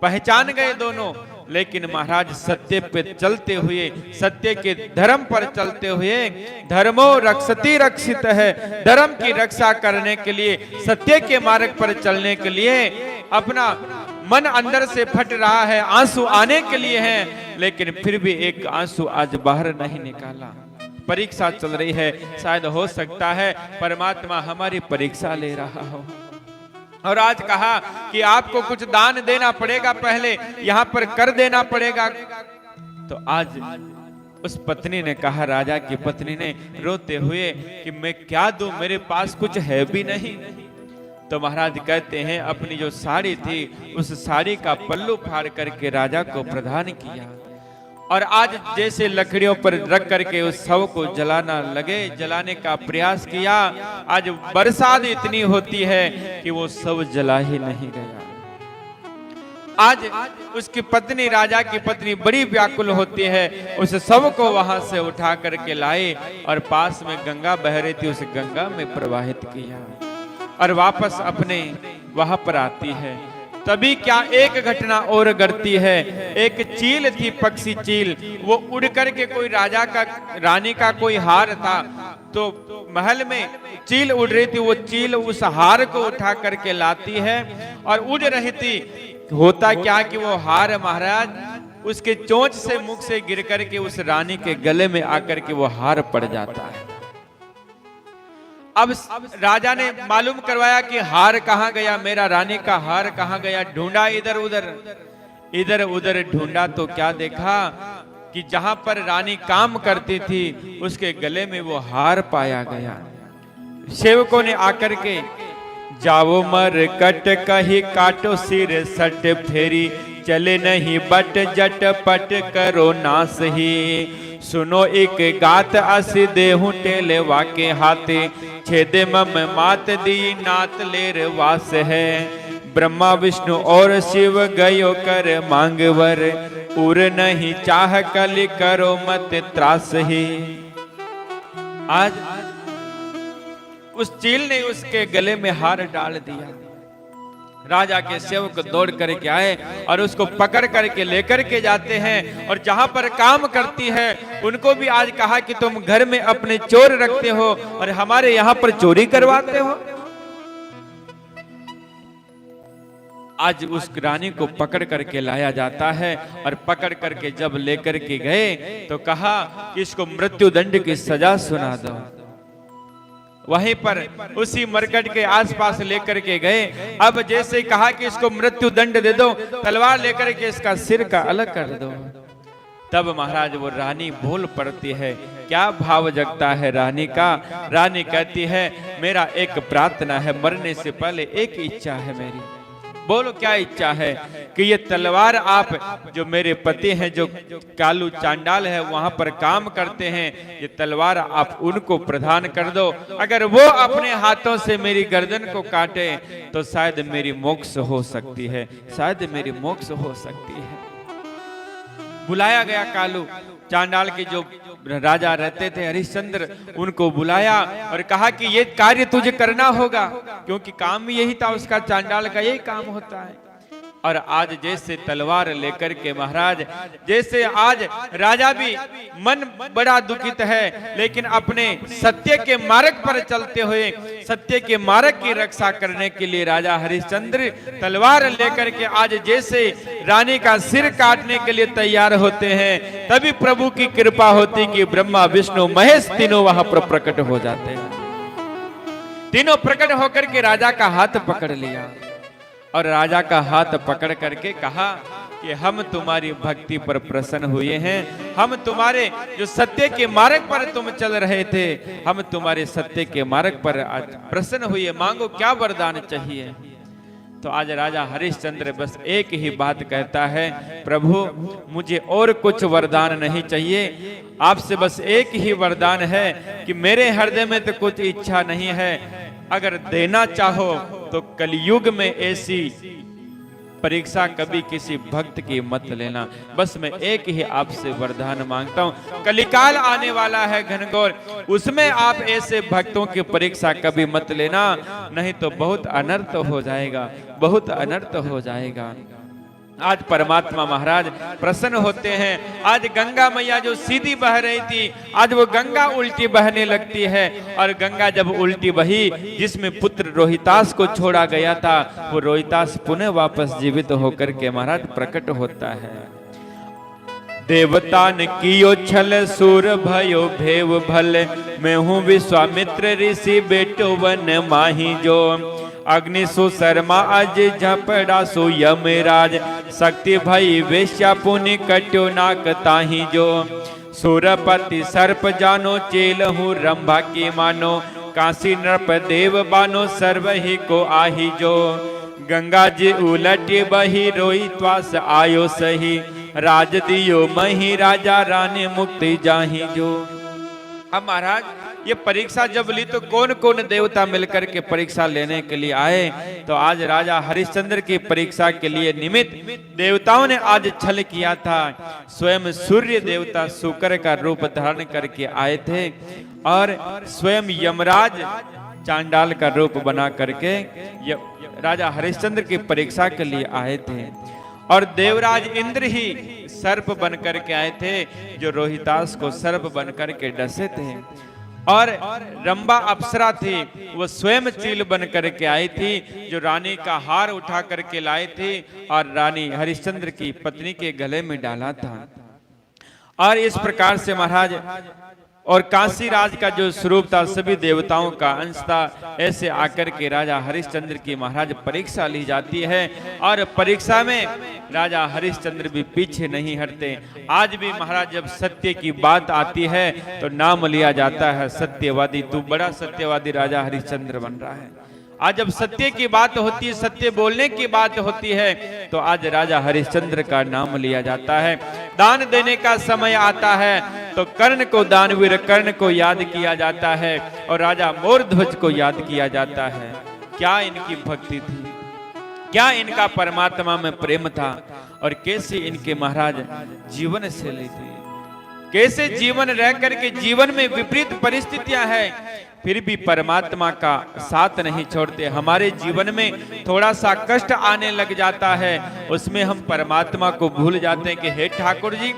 पहचान गए दोनों। लेकिन महाराज सत्य पे चलते हुए, सत्य के धर्म पर चलते हुए, धर्मो रक्षति रक्षित है, धर्म की रक्षा करने के लिए, सत्य के मार्ग पर चलने के लिए अपना मन अंदर से फट रहा है, आंसू आने के लिए है, लेकिन फिर भी एक आंसू आज बाहर नहीं निकाला। परीक्षा चल रही है, शायद हो सकता है परमात्मा हमारी परीक्षा ले रहा हो। और आज कहा कि आपको कुछ दान देना पड़ेगा, पहले यहां पर कर देना पड़ेगा। तो आज उस पत्नी ने कहा, राजा की पत्नी ने रोते हुए कि मैं क्या दूं, मेरे पास कुछ है भी नहीं। तो महाराज कहते हैं अपनी जो साड़ी थी उस साड़ी का पल्लू फाड़ करके राजा को प्रदान किया। और आज जैसे लकड़ियों पर रख करके उस शव को जलाना लगे, जलाने का प्रयास किया। आज बरसात इतनी होती है कि वो शव जला ही नहीं गया। आज उसकी पत्नी, राजा की पत्नी बड़ी व्याकुल होती है, उस शव को वहां से उठा करके लाए और पास में गंगा बह रही थी, उस गंगा में प्रवाहित किया और वापस अपने वहां पर आती है। तभी क्या एक घटना और घटती है। एक चील थी, पक्षी चील, वो उड़ करके कोई राजा का, रानी का कोई हार था, तो महल में चील उड़ रही थी, वो चील उस हार को उठा करके लाती है और उड़ रही थी। होता क्या कि वो हार महाराज उसके चोंच से, मुख से गिर करके उस रानी के गले में आकर के वो हार पड़ जाता है। अब राजा ने मालूम करवाया कि हार कहाँ गया, मेरा रानी का हार कहाँ गया। ढूंढा इधर उधर, इधर उधर ढूंढा तो क्या देखा कि जहां पर रानी काम करती थी उसके गले में वो हार पाया गया। सेवकों ने आकर के, जाओ मर कट कही काटो सिर सट फेरी, चले नहीं बट जट पट करो नास ही। सुनो एक गात अस देहु टेले वाके हाथे, छेदे मम मात दी नात लेर वास है। ब्रह्मा विष्णु और शिव गयो कर मांगवर, उर नहीं चाह कलि करो मत त्रास ही। आज उस चील ने उसके गले में हार डाल दिया। राजा के सेवक दौड़ करके आए और उसको पकड़ करके लेकर के जाते हैं। और जहां पर काम करती है उनको भी आज कहा कि तुम घर में अपने चोर रखते हो और हमारे यहां पर चोरी करवाते हो। आज उस रानी को पकड़ करके लाया जाता है और पकड़ करके जब लेकर के गए तो कहा कि इसको मृत्यु दंड की सजा सुना दो। वहीं पर उसी मरकट के आसपास लेकर के गए। अब जैसे कहा कि इसको मृत्यु दंड दे दो, तलवार लेकर के इसका सिर का अलग कर दो। तब महाराज वो रानी बोल पड़ती है। क्या भाव जगता है रानी का। रानी कहती है, मेरा एक प्रार्थना है, मरने से पहले एक इच्छा है मेरी। बोलो क्या इच्छा है। कि ये तलवार आप, जो मेरे पति हैं, जो कालू चांडाल है वहां पर काम करते हैं, ये तलवार आप उनको प्रदान कर दो। अगर वो अपने हाथों से मेरी गर्दन को काटे तो शायद मेरी मोक्ष हो सकती है, शायद मेरी मोक्ष हो सकती है। बुलाया गया कालू चांडाल के जो राजा रहते थे हरिश्चंद्र, उनको बुलाया और कहा कि ये कार्य तुझे करना होगा, क्योंकि काम यही था उसका, चांडाल का यही काम होता है। और आज जैसे तलवार लेकर के महाराज, जैसे आज राजा भी मन बड़ा दुखित है, लेकिन अपने सत्य के मार्ग पर चलते हुए, सत्य के मार्ग की रक्षा करने के लिए राजा हरिश्चंद्र तलवार लेकर के आज जैसे रानी का सिर काटने के लिए तैयार होते हैं, तभी प्रभु की कृपा होती कि ब्रह्मा विष्णु महेश तीनों वहां पर प्रकट हो जाते हैं। तीनों प्रकट होकर के राजा का हाथ पकड़ लिया और राजा का हाथ पकड़ करके कहा कि हम तुम्हारी भक्ति पर प्रसन्न हुए हैं, हम तुम्हारे जो सत्य के मार्ग पर तुम चल रहे थे, हम तुम्हारे सत्य के मार्ग पर आज प्रसन्न हुए, मांगो क्या वरदान चाहिए। तो आज राजा हरिश्चंद्र बस एक ही बात कहता है, प्रभु मुझे और कुछ वरदान नहीं चाहिए, आपसे बस एक ही वरदान है कि मेरे हृदय में तो कुछ इच्छा नहीं है, अगर देना चाहो तो कलयुग में ऐसी परीक्षा कभी किसी भक्त की मत लेना। बस मैं एक ही आपसे वरदान मांगता हूँ, कलिकाल आने वाला है घनघोर, उसमें आप ऐसे भक्तों की परीक्षा कभी मत लेना, नहीं तो बहुत अनर्थ हो जाएगा, बहुत अनर्थ हो जाएगा। आज परमात्मा महाराज प्रसन्न होते हैं। आज गंगा मैया जो सीधी बह रही थी, आज वो गंगा उल्टी बहने लगती है। और गंगा जब उल्टी बही, जिसमें पुत्र रोहितास को छोड़ा गया था, वो रोहितास पुनः वापस जीवित होकर के महाराज प्रकट होता है। देवता ने कियो छल सूर भयो भेव भल, मैं हूँ विश्वामित्र ऋषि बेटो वन माही जो। अग्नि सु शर्मा अज झपड़ा सु यमराज, शक्ति भई वेश्या पुनि कट्यो नाक ताही जो। सुरपति सर्प जानो चेलहु रंभा की मानो, काशी नृप देव बानो सर्व ही को आही जो। गंगा जी उलटी बही रोई त्वास आयो सही, राज दियो मही राजा रानी मुक्ति जाही जो। अब महाराज ये परीक्षा जब ली तो कौन कौन देवता मिलकर के परीक्षा लेने के लिए आए। तो आज राजा हरिश्चंद्र की परीक्षा के लिए निमित्त देवताओं ने आज छल किया था। स्वयं सूर्य देवता शुक्र का रूप धारण करके आए थे और स्वयं यमराज चांडाल का रूप बना करके राजा हरिश्चंद्र की परीक्षा के लिए आए थे। और देवराज इंद्र ही सर्प बन करके आए थे, जो रोहितास को सर्प बन करके डसे थे। और रंभा अप्सरा थी, वो स्वयं चील बन करके आई थी, जो रानी का हार उठा करके लाई थी और रानी हरिश्चंद्र की पत्नी के गले में डाला था। और इस प्रकार से महाराज और काशी राज का जो स्वरूप था, सभी देवताओं का अंश था। ऐसे आकर के राजा हरिश्चंद्र की महाराज परीक्षा ली जाती है और परीक्षा में राजा हरिश्चंद्र भी पीछे नहीं हटते। आज भी महाराज जब सत्य की बात आती है तो नाम लिया जाता है सत्यवादी। तू बड़ा सत्यवादी राजा हरिश्चंद्र बन रहा है। आज जब सत्य की बात होती है, सत्य बोलने की बात होती है, तो आज राजा हरिश्चंद्र का नाम लिया जाता है। दान देने का समय आता है तो कर्ण को, दानवीर कर्ण को याद किया जाता है और राजा मोरध्वज को याद किया जाता है। क्या इनकी भक्ति थी, क्या इनका परमात्मा में प्रेम था और कैसे इनके महाराज जीवन शैली थी, कैसे जीवन रह करके जीवन में विपरीत परिस्थितियां हैं फिर भी परमात्मा का साथ नहीं छोड़ते। हमारे जीवन में थोड़ा सा कष्ट आने लग जाता है, उसमें हम परमात्मा को भूल जाते हैं कि हे ठाकुर जी,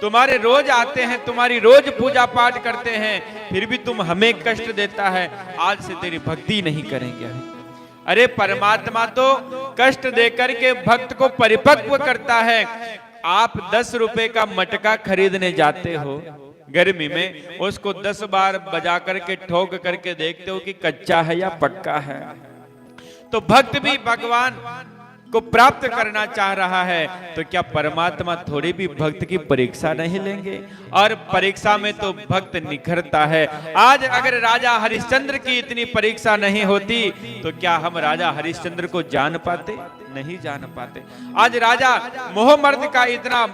तुम्हारे रोज आते हैं, तुम्हारी रोज पूजा पाठ करते हैं, फिर भी तुम हमें कष्ट देता है, आज से तेरी भक्ति नहीं करेंगे। अरे परमात्मा तो कष्ट देकर के भक्त को परिपक्व करता है। आप 10 रुपए का मटका खरीदने जाते हो गर्मी में, उसको 10 बार बजा करके ठोक करके देखते हो कि कच्चा है या पक्का है। तो भक्त भी भगवान को प्राप्त करना चाह रहा है, तो क्या परमात्मा थोड़ी भी भक्त की परीक्षा नहीं लेंगे? और परीक्षा में तो भक्त निखरता है। आज अगर राजा हरिश्चंद्र की इतनी परीक्षा नहीं होती तो क्या हम राजा हरिश्चंद्र को जान पाते? नहीं जान पाते। आज राजा मोहमर्द का इतना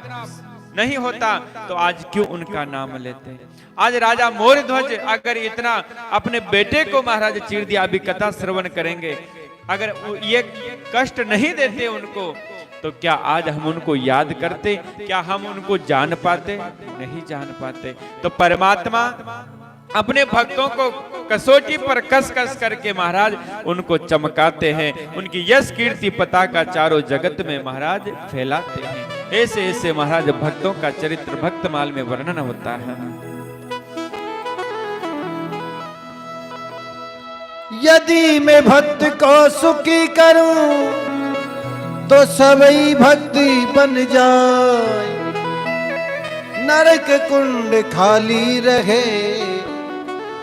नहीं होता तो आज क्यों उनका नाम लेते? आज राजा मोरध्वज अगर इतना अपने बेटे को महाराज चीर दिया, अभी कथा श्रवण करेंगे, अगर ये कष्ट नहीं देते उनको तो क्या आज हम उनको याद करते? क्या हम उनको जान पाते? नहीं जान पाते। तो परमात्मा अपने भक्तों को कसौटी पर कस कस करके महाराज उनको चमकाते हैं, उनकी यश कीर्ति पताका चारों जगत में महाराज फैलाते हैं। ऐसे ऐसे महाराज भक्तों का चरित्र भक्तमाल में वर्णन होता है। यदि मैं भक्त को सुखी करूं तो सभी भक्ति बन जाए, नरक कुंड खाली रहे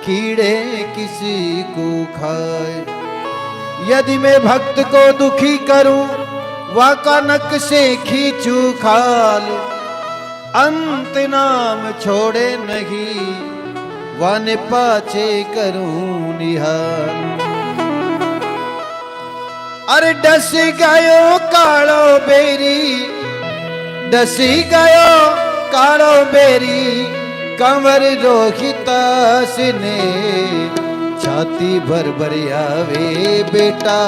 कीड़े किसी को खाए। यदि मैं भक्त को दुखी करूं वह कनक से खींचू खाल, अंत नाम छोड़े नहीं वन पाछे करूं निहाल। अरे डस गयो कालो बेरी, डसी गयो कालो बेरी, कंवर रोहितास ने छाती भर भर आवे बेटा,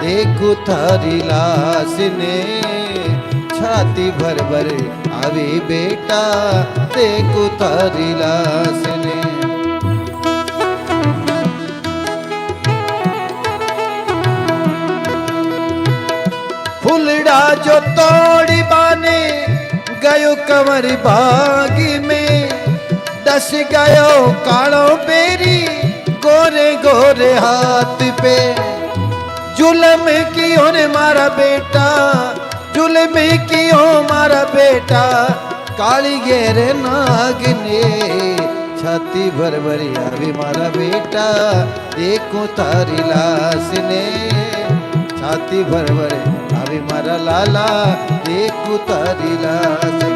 देखो थारी लाश ने छाती भर भर आवे बेटा, देखो थारी लाश ने। फुलड़ा माला जो तोड़ी बाने गयो कंवर बाग में, डस गयो कालो बेरी गोरे गोरे हाथ पे। जुल्म कियो ने मारा बेटा, जुल्म कियो मारा बेटा, काली घेर नाग ने छाती भर भरी अभी मारा बेटा, देखो तारी लाश ने छाती भर भरे अभी मारा लाला, देखो तारी लाश ने।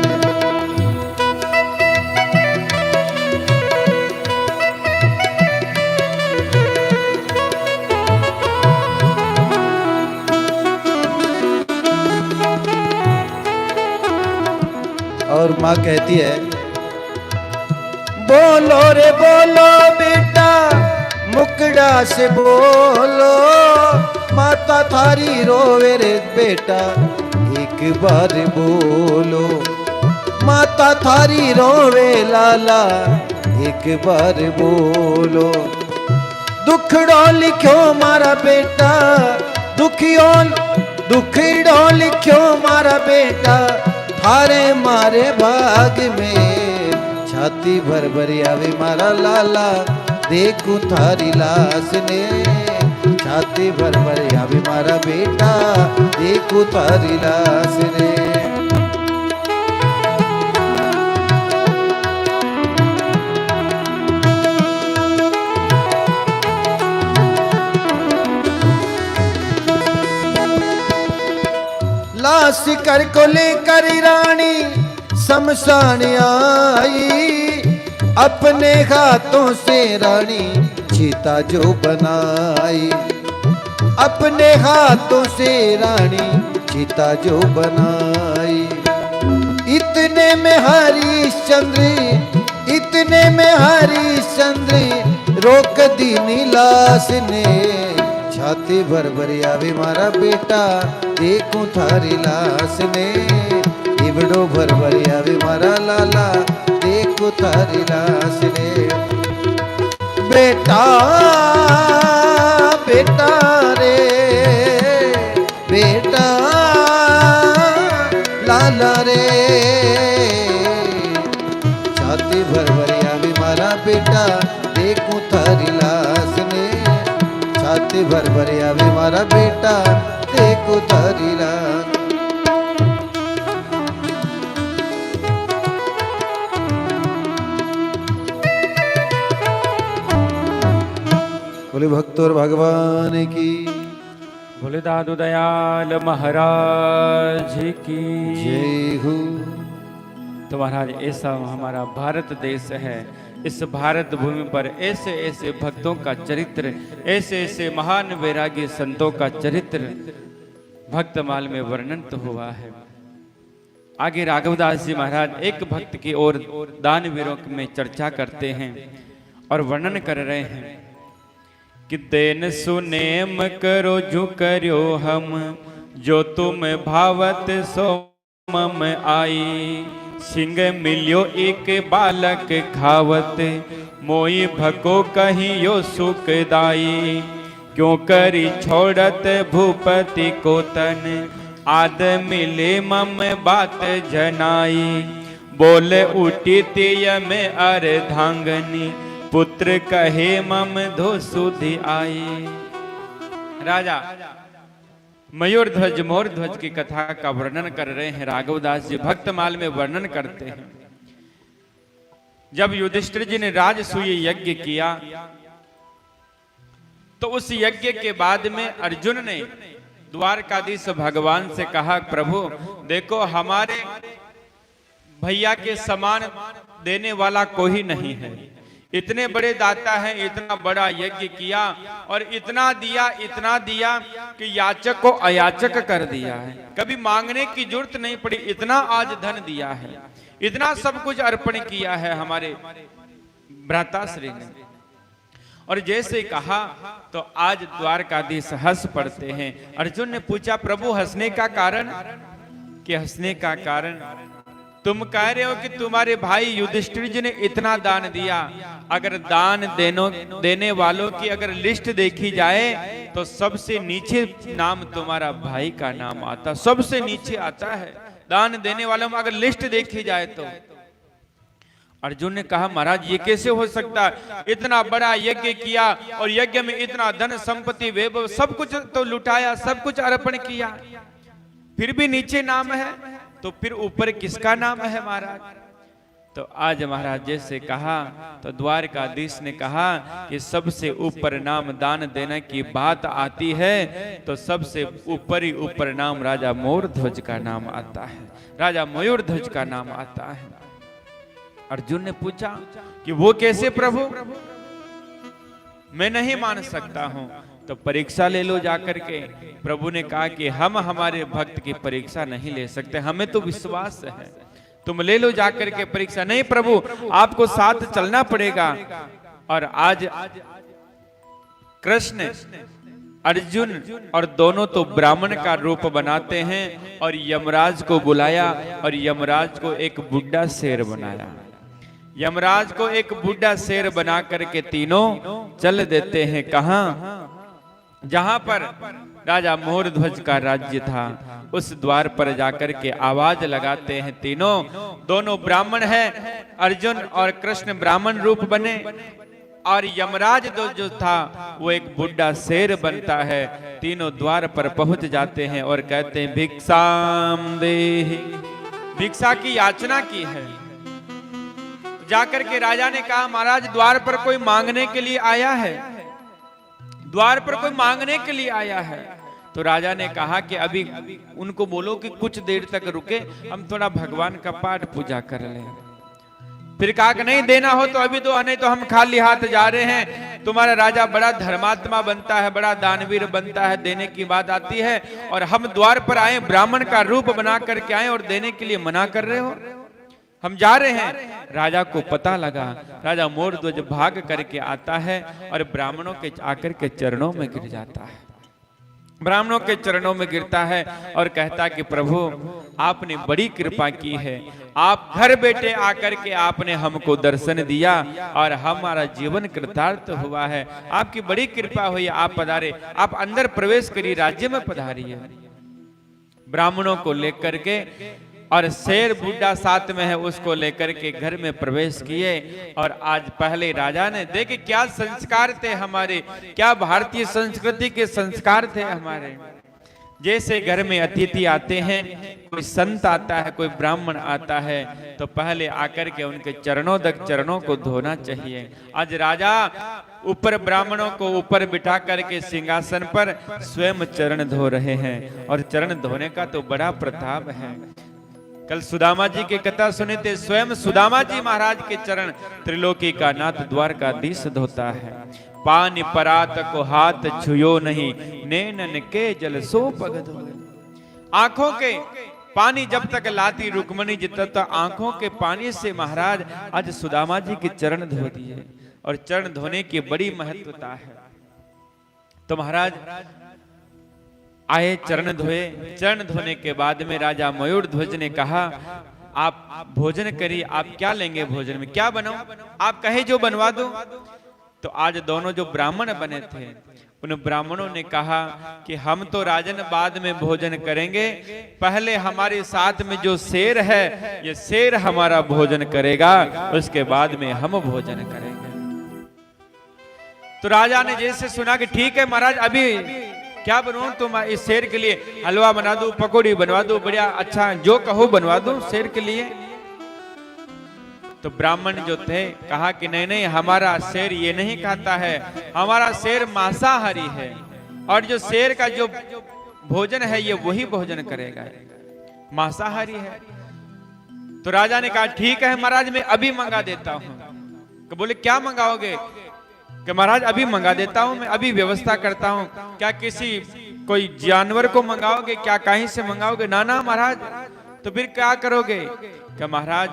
और माँ कहती है, बोलो रे बोलो बेटा मुकड़ा से बोलो, माता थारी रोवे रे बेटा एक बार बोलो, माता थारी रोवे लाला एक बार बोलो। दुखड़ो लिखो मारा बेटा, दुखड़ो लिखो मारा बेटा, थारे मारे भाग में छाती भर भरी आवे मारा लाला, देखूं थारी लाश ने छाती भर भरी आवे मारा बेटा, देखूं थारी लाश ने। लाश कर को लेकर रानी शमशान आई, अपने हाथों से रानी चीता जो बनाई, अपने हाथों से रानी चीता जो बनाई। इतने में हरिश्चंद्र, इतने में हरिश्चंद्र रोक दी लाश ने, छाती भर भरी आवे मारा बेटा, देखूं थारी लाश ने इबड़ो भर भरी आवे मारा लाला, देखूं थारी लाश ने। बेटा बेटा रे बेटा लाला रे, छाती भर भरी आवे मारा बेटा, देखूं थारी लाश ने छाती भर भरी आवे मारा बेटा, देखो थारी लाश। बोले भक्त और भगवान की, बोले दादू दयाल महाराज की जय हो। तो महाराज ऐसा हमारा भारत देश है, इस भारत भूमि पर ऐसे ऐसे भक्तों का चरित्र, ऐसे ऐसे महान वैरागी संतों का चरित्र भक्तमाल में वर्णन तो हुआ है। आगे राघवदास जी महाराज एक भक्त की ओर दानवीरों में चर्चा करते हैं और वर्णन कर रहे हैं कि देन सुनेम करो जो करो हम, जो तुम भावत सो मम आई। सिंह मिलियो एक बालक खावत, मोई भको कहीं यो सुखदाई। क्यों करी छोड़त भूपति को तन, आद मिले मम बात जनाई। बोले उठी तिय में अर्धांगनी, पुत्र कहे मम धो सुधि आई। राजा मयूर ध्वज मोर ध्वज की कथा का वर्णन कर रहे हैं राघवदास जी, भक्तमाल में वर्णन करते हैं। जब युधिष्ठिर जी ने राजसूय यज्ञ किया तो उस यज्ञ के बाद में अर्जुन ने द्वारकाधीश भगवान से कहा, प्रभु देखो हमारे भैया के समान देने वाला कोई नहीं है, इतने बड़े दाता हैं, इतना बड़ा यज्ञ किया और इतना दिया कि याचक को अयाचक कर दिया है। कभी मांगने की जरूरत नहीं पड़ी, इतना आज धन दिया है, इतना सब कुछ अर्पण किया है हमारे भ्राताश्री ने। और जैसे कहा तो आज द्वारकाधीश हंस पड़ते हैं। अर्जुन ने पूछा, प्रभु हंसने का कारण? कि हंसने का कारण तुम कह रहे हो कि तुम्हारे भाई युधिष्ठिर जी ने इतना दान दिया। अगर दान देने वालों की अगर लिस्ट देखी जाए तो सबसे नीचे नाम तुम्हारा भाई का नाम आता, सबसे नीचे आता है दान देने वालों में अगर लिस्ट देखी जाए तो। अर्जुन ने कहा महाराज ये कैसे हो सकता है, इतना बड़ा यज्ञ किया और यज्ञ में इतना धन संपत्ति वैभव सब कुछ तो लुटाया, सब कुछ अर्पण किया, फिर भी नीचे नाम है, तो फिर ऊपर किसका नाम है महाराज। तो आज महाराज जैसे कहा तो द्वारकाधीश ने कहा कि सबसे ऊपर नाम दान देने की बात आती है तो सबसे ऊपर ही ऊपर नाम राजा मोरध्वज का नाम आता है, राजा मयूरध्वज का नाम आता है। अर्जुन ने पूछा कि वो कैसे प्रभु, मैं नहीं मान सकता हूं, तो परीक्षा ले लो जाकर के। प्रभु ने कहा कि हम हमारे भक्त की परीक्षा नहीं ले सकते, हमें तो विश्वास है, तुम ले लो जाकर के परीक्षा। नहीं प्रभु आपको साथ चलना पड़ेगा। और आज कृष्ण अर्जुन और दोनों तो ब्राह्मण का रूप बनाते हैं और यमराज को बुलाया और यमराज को एक बुढ़ा शेर बनाया, यमराज को एक बुढ़ा शेर बना करके तीनों चल देते हैं कहां, जहां पर राजा मोरध्वज का राज्य था उस द्वार पर जाकर के आवाज लगाते हैं तीनों। दोनों ब्राह्मण हैं, अर्जुन और कृष्ण ब्राह्मण रूप बने और यमराज जो था वो एक बुढ़ा शेर बनता है। तीनों द्वार पर पहुंच जाते हैं और कहते हैं भिक्षाम देहि, भिक्षा की याचना की है। जाकर के राजा ने कहा महाराज द्वार पर कोई मांगने के लिए आया है, द्वार पर कोई मांगने के लिए आया है। तो राजा ने कहा कि अभी उनको बोलो कि कुछ देर तक रुके, हम थोड़ा भगवान का पाठ पूजा कर लें। फिर कहा कि नहीं देना हो तो अभी दो, नहीं तो हम खाली हाथ जा रहे हैं। तुम्हारा राजा बड़ा धर्मात्मा बनता है, बड़ा दानवीर बनता है, देने की बात आती है और हम द्वार पर आए ब्राह्मण का रूप बना करके आए और देने के लिए मना कर रहे हो, हम जा रहे हैं। राजा को पता लगा, राजा मोरध्वज भाग करके आता है और ब्राह्मणों के आकर के चरणों में गिर जाता है, ब्राह्मणों के चरणों में गिरता है और कहता कि प्रभु आपने बड़ी कृपा की है, आप घर बैठे आकर के आपने हमको दर्शन दिया और हमारा जीवन कृतार्थ हुआ है, आपकी बड़ी कृपा हुई, आप पधारे, आप अंदर प्रवेश करिए, राज्य में पधारिए। ब्राह्मणों को लेकर के और शेर बुढ़ा साथ में है उसको लेकर के घर में प्रवेश किए। और आज पहले राजा ने देखे क्या संस्कार थे हमारे, क्या भारतीय संस्कृति के संस्कार थे हमारे। जैसे घर में अतिथि आते हैं, कोई संत आता है, कोई ब्राह्मण आता है, तो पहले आकर के उनके चरणों तक चरणों को धोना चाहिए। आज राजा ऊपर ब्राह्मणों को ऊपर बिठा करके सिंहासन पर स्वयं चरण धो रहे हैं और चरण धोने का तो बड़ा प्रताप है। कल सुदामा जी की कथा सुने थे, स्वयं सुदामा जी महाराज के चरण त्रिलोकी का नाथ द्वारकाधीश धोता है। पानी परात को हाथ छुयो नहीं, नैनन के जल सो पग धोए। आंखों के पानी जब तक लाती रुक्मणी जी तब तक आंखों के पानी से महाराज आज सुदामा जी के चरण धो दिए और चरण धोने की बड़ी महत्वता है। तो महाराज आए, चरण धोए। चरण धोने के बाद में राजा मयूरध्वज ने कहा आप भोजन करिए, आप क्या लेंगे भोजन में, क्या बनाऊं, आप कहे जो बनवा दो। तो आज दोनों जो ब्राह्मण बने थे उन ब्राह्मणों ने कहा कि हम तो राजन बाद में भोजन करेंगे, पहले हमारे साथ में जो शेर है ये शेर हमारा भोजन करेगा, उसके बाद में हम भोजन करेंगे। तो राजा ने जैसे सुना कि ठीक है महाराज, अभी क्या बनवाऊं तुम इस शेर के लिए, हलवा बना दो, पकौड़ी बनवा दो, बढ़िया अच्छा जो कहो बनवा दो शेर के लिए। तो ब्राह्मण जो थे कहा कि नहीं नहीं, हमारा शेर ये नहीं खाता है, हमारा शेर मांसाहारी है और जो शेर का जो भोजन है ये वही भोजन करेगा, मांसाहारी है। तो राजा ने कहा ठीक है महाराज, मैं अभी मंगा देता हूं। तो बोले क्या मंगाओगे? कि महाराज अभी मंगा देता हूं, मैं अभी व्यवस्था करता हूं। क्या किसी कोई जानवर को मंगाओगे, क्या कहीं से मंगाओगे? ना ना महाराज। तो फिर क्या करोगे? क्या महाराज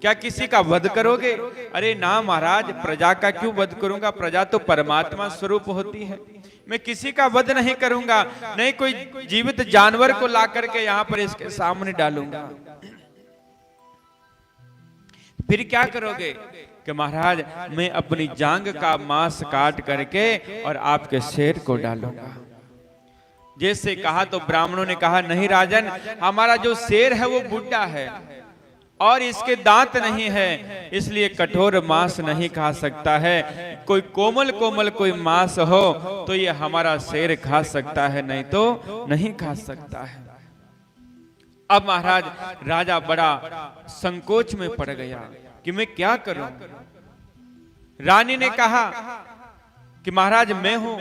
क्या किसी का वध करोगे? अरे ना महाराज, प्रजा का क्यों वध करूंगा, प्रजा तो परमात्मा स्वरूप होती है, मैं किसी का वध नहीं करूंगा, नहीं कोई जीवित जानवर को ला करके यहां पर इसके सामने डालूंगा। फिर क्या करोगे? कि महाराज मैं अपनी जांग का मांस काट करके और आपके शेर को डालूंगा। जैसे कहा तो ब्राह्मणों ने कहा नहीं राजन, हमारा जो शेर है वो बुढ़ा है और इसके दांत नहीं है, इसलिए कठोर मांस नहीं खा सकता है। कोई कोमल कोमल कोई मांस हो तो ये हमारा शेर खा सकता है, नहीं तो नहीं खा सकता है। अब महाराज राजा बड़ा संकोच में पड़ गया कि मैं क्या करूं। रानी ने कहा कि महाराज मैं हूं,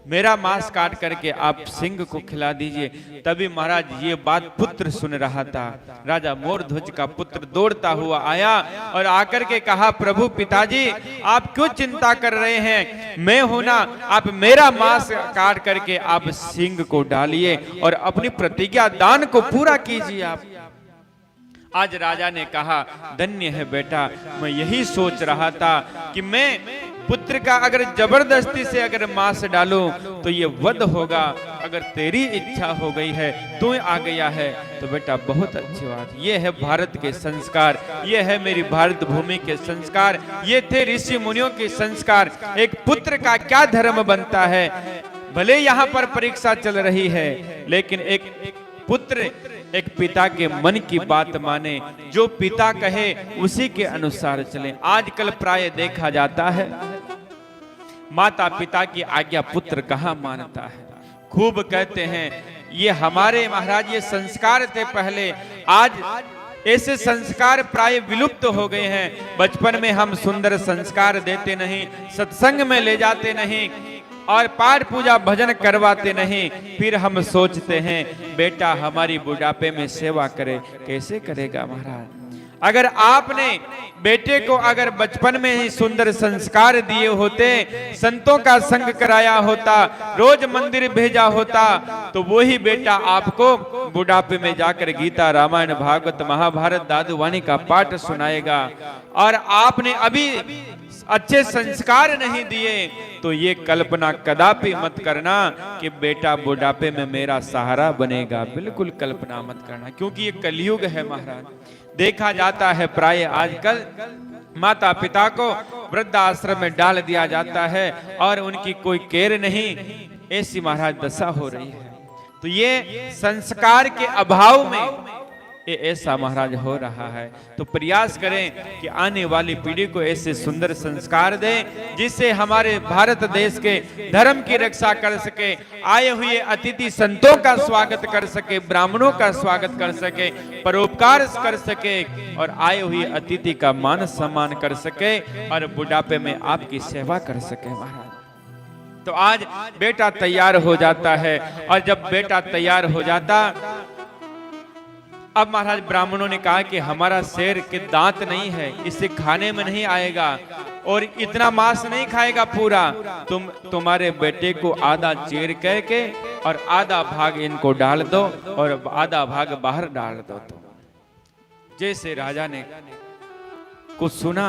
मेरा मांस काट करके आप सिंह को खिला दीजिए। तभी महाराज ये बात पुत्र सुन रहा था। राजा मोरध्वज का पुत्र दौड़ता हुआ आया और आकर के कहा प्रभु पिताजी आप क्यों चिंता कर रहे हैं, मैं हूं ना, आप मेरा मांस काट करके आप सिंह को डालिए और अपनी प्रतिज्ञा दान को पूरा कीजिए। आप आज राजा ने कहा धन्य है बेटा, मैं यही सोच रहा था कि मैं पुत्र का अगर जबरदस्ती से अगर मांस डालूं तो ये वध होगा। अगर तेरी इच्छा हो गई है, तू आ गया है तो बेटा बहुत अच्छी बात। ये है भारत के संस्कार, ये है मेरी भारत भूमि के संस्कार, ये थे ऋषि मुनियों के संस्कार। एक पुत्र का क्या धर्म बनता है, भले यहाँ पर परीक्षा चल रही है लेकिन एक पुत्र एक पिता के मन की बात माने, जो पिता कहे उसी के अनुसार चले। आजकल प्राय देखा जाता है माता पिता की आज्ञा पुत्र कहाँ मानता है। खूब कहते हैं ये हमारे महाराज ये संस्कार थे पहले, आज ऐसे संस्कार प्राय विलुप्त हो गए हैं। बचपन में हम सुंदर संस्कार देते नहीं, सत्संग में ले जाते नहीं और पाठ पूजा भजन करवाते नहीं। फिर हम सोचते हैं बेटा हमारी बुढ़ापे में सेवा करे, कैसे करेगा महाराज। अगर आपने बेटे को अगर बचपन में ही सुंदर संस्कार दिए होते, संतों का संग कराया होता, रोज मंदिर भेजा होता, तो वही बेटा आपको बुढ़ापे में जाकर गीता रामायण भागवत महाभारत दादू वाणी का पाठ सुनाएगा। और आपने अभी अच्छे संस्कार नहीं दिए तो ये कल्पना कदापि मत करना कि बेटा बुढ़ापे में मेरा सहारा बनेगा। बिल्कुल कल्पना मत करना, क्योंकि ये कलयुग है महाराज। देखा जाता है प्राय आजकल माता पिता को वृद्धाश्रम में डाल दिया जाता है और उनकी कोई केयर नहीं, ऐसी महाराज दशा हो रही है। तो ये संस्कार के अभाव में ये ऐसा महाराज हो रहा है। तो प्रयास करें कि आने वाली पीढ़ी को ऐसे सुंदर संस्कार दें जिससे हमारे भारत देश के धर्म की रक्षा कर सके, आए हुए अतिथि संतों का स्वागत कर सके, ब्राह्मणों का स्वागत कर सके, परोपकार कर सके और आए हुए अतिथि का मान सम्मान कर सके और बुढ़ापे में आपकी सेवा कर सके महाराज। तो आज बेटा तैयार हो जाता है और जब बेटा तैयार हो जाता, अब महाराज ब्राह्मणों ने कहा कि हमारा शेर के दांत नहीं है, इसे खाने में नहीं आएगा और इतना मांस नहीं खाएगा पूरा। तुम्हारे बेटे को आधा चीर करके और आधा भाग इनको डाल दो और आधा भाग बाहर डाल दो। तो जैसे राजा ने कुछ सुना,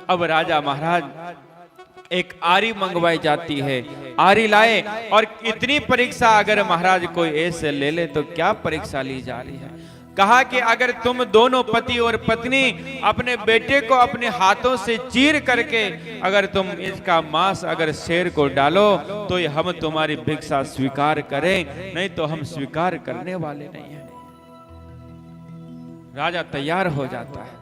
अब राजा महाराज एक आरी मंगवाई जाती है, आरी लाए और इतनी परीक्षा अगर महाराज कोई ऐसे ले ले तो क्या परीक्षा ली जा रही है। कहा कि अगर तुम दोनों पति और पत्नी अपने बेटे को अपने हाथों से चीर करके अगर तुम इसका मांस अगर शेर को डालो तो हम तुम्हारी भिक्षा स्वीकार करें, नहीं तो हम स्वीकार करने वाले नहीं हैं। राजा तैयार हो जाता है।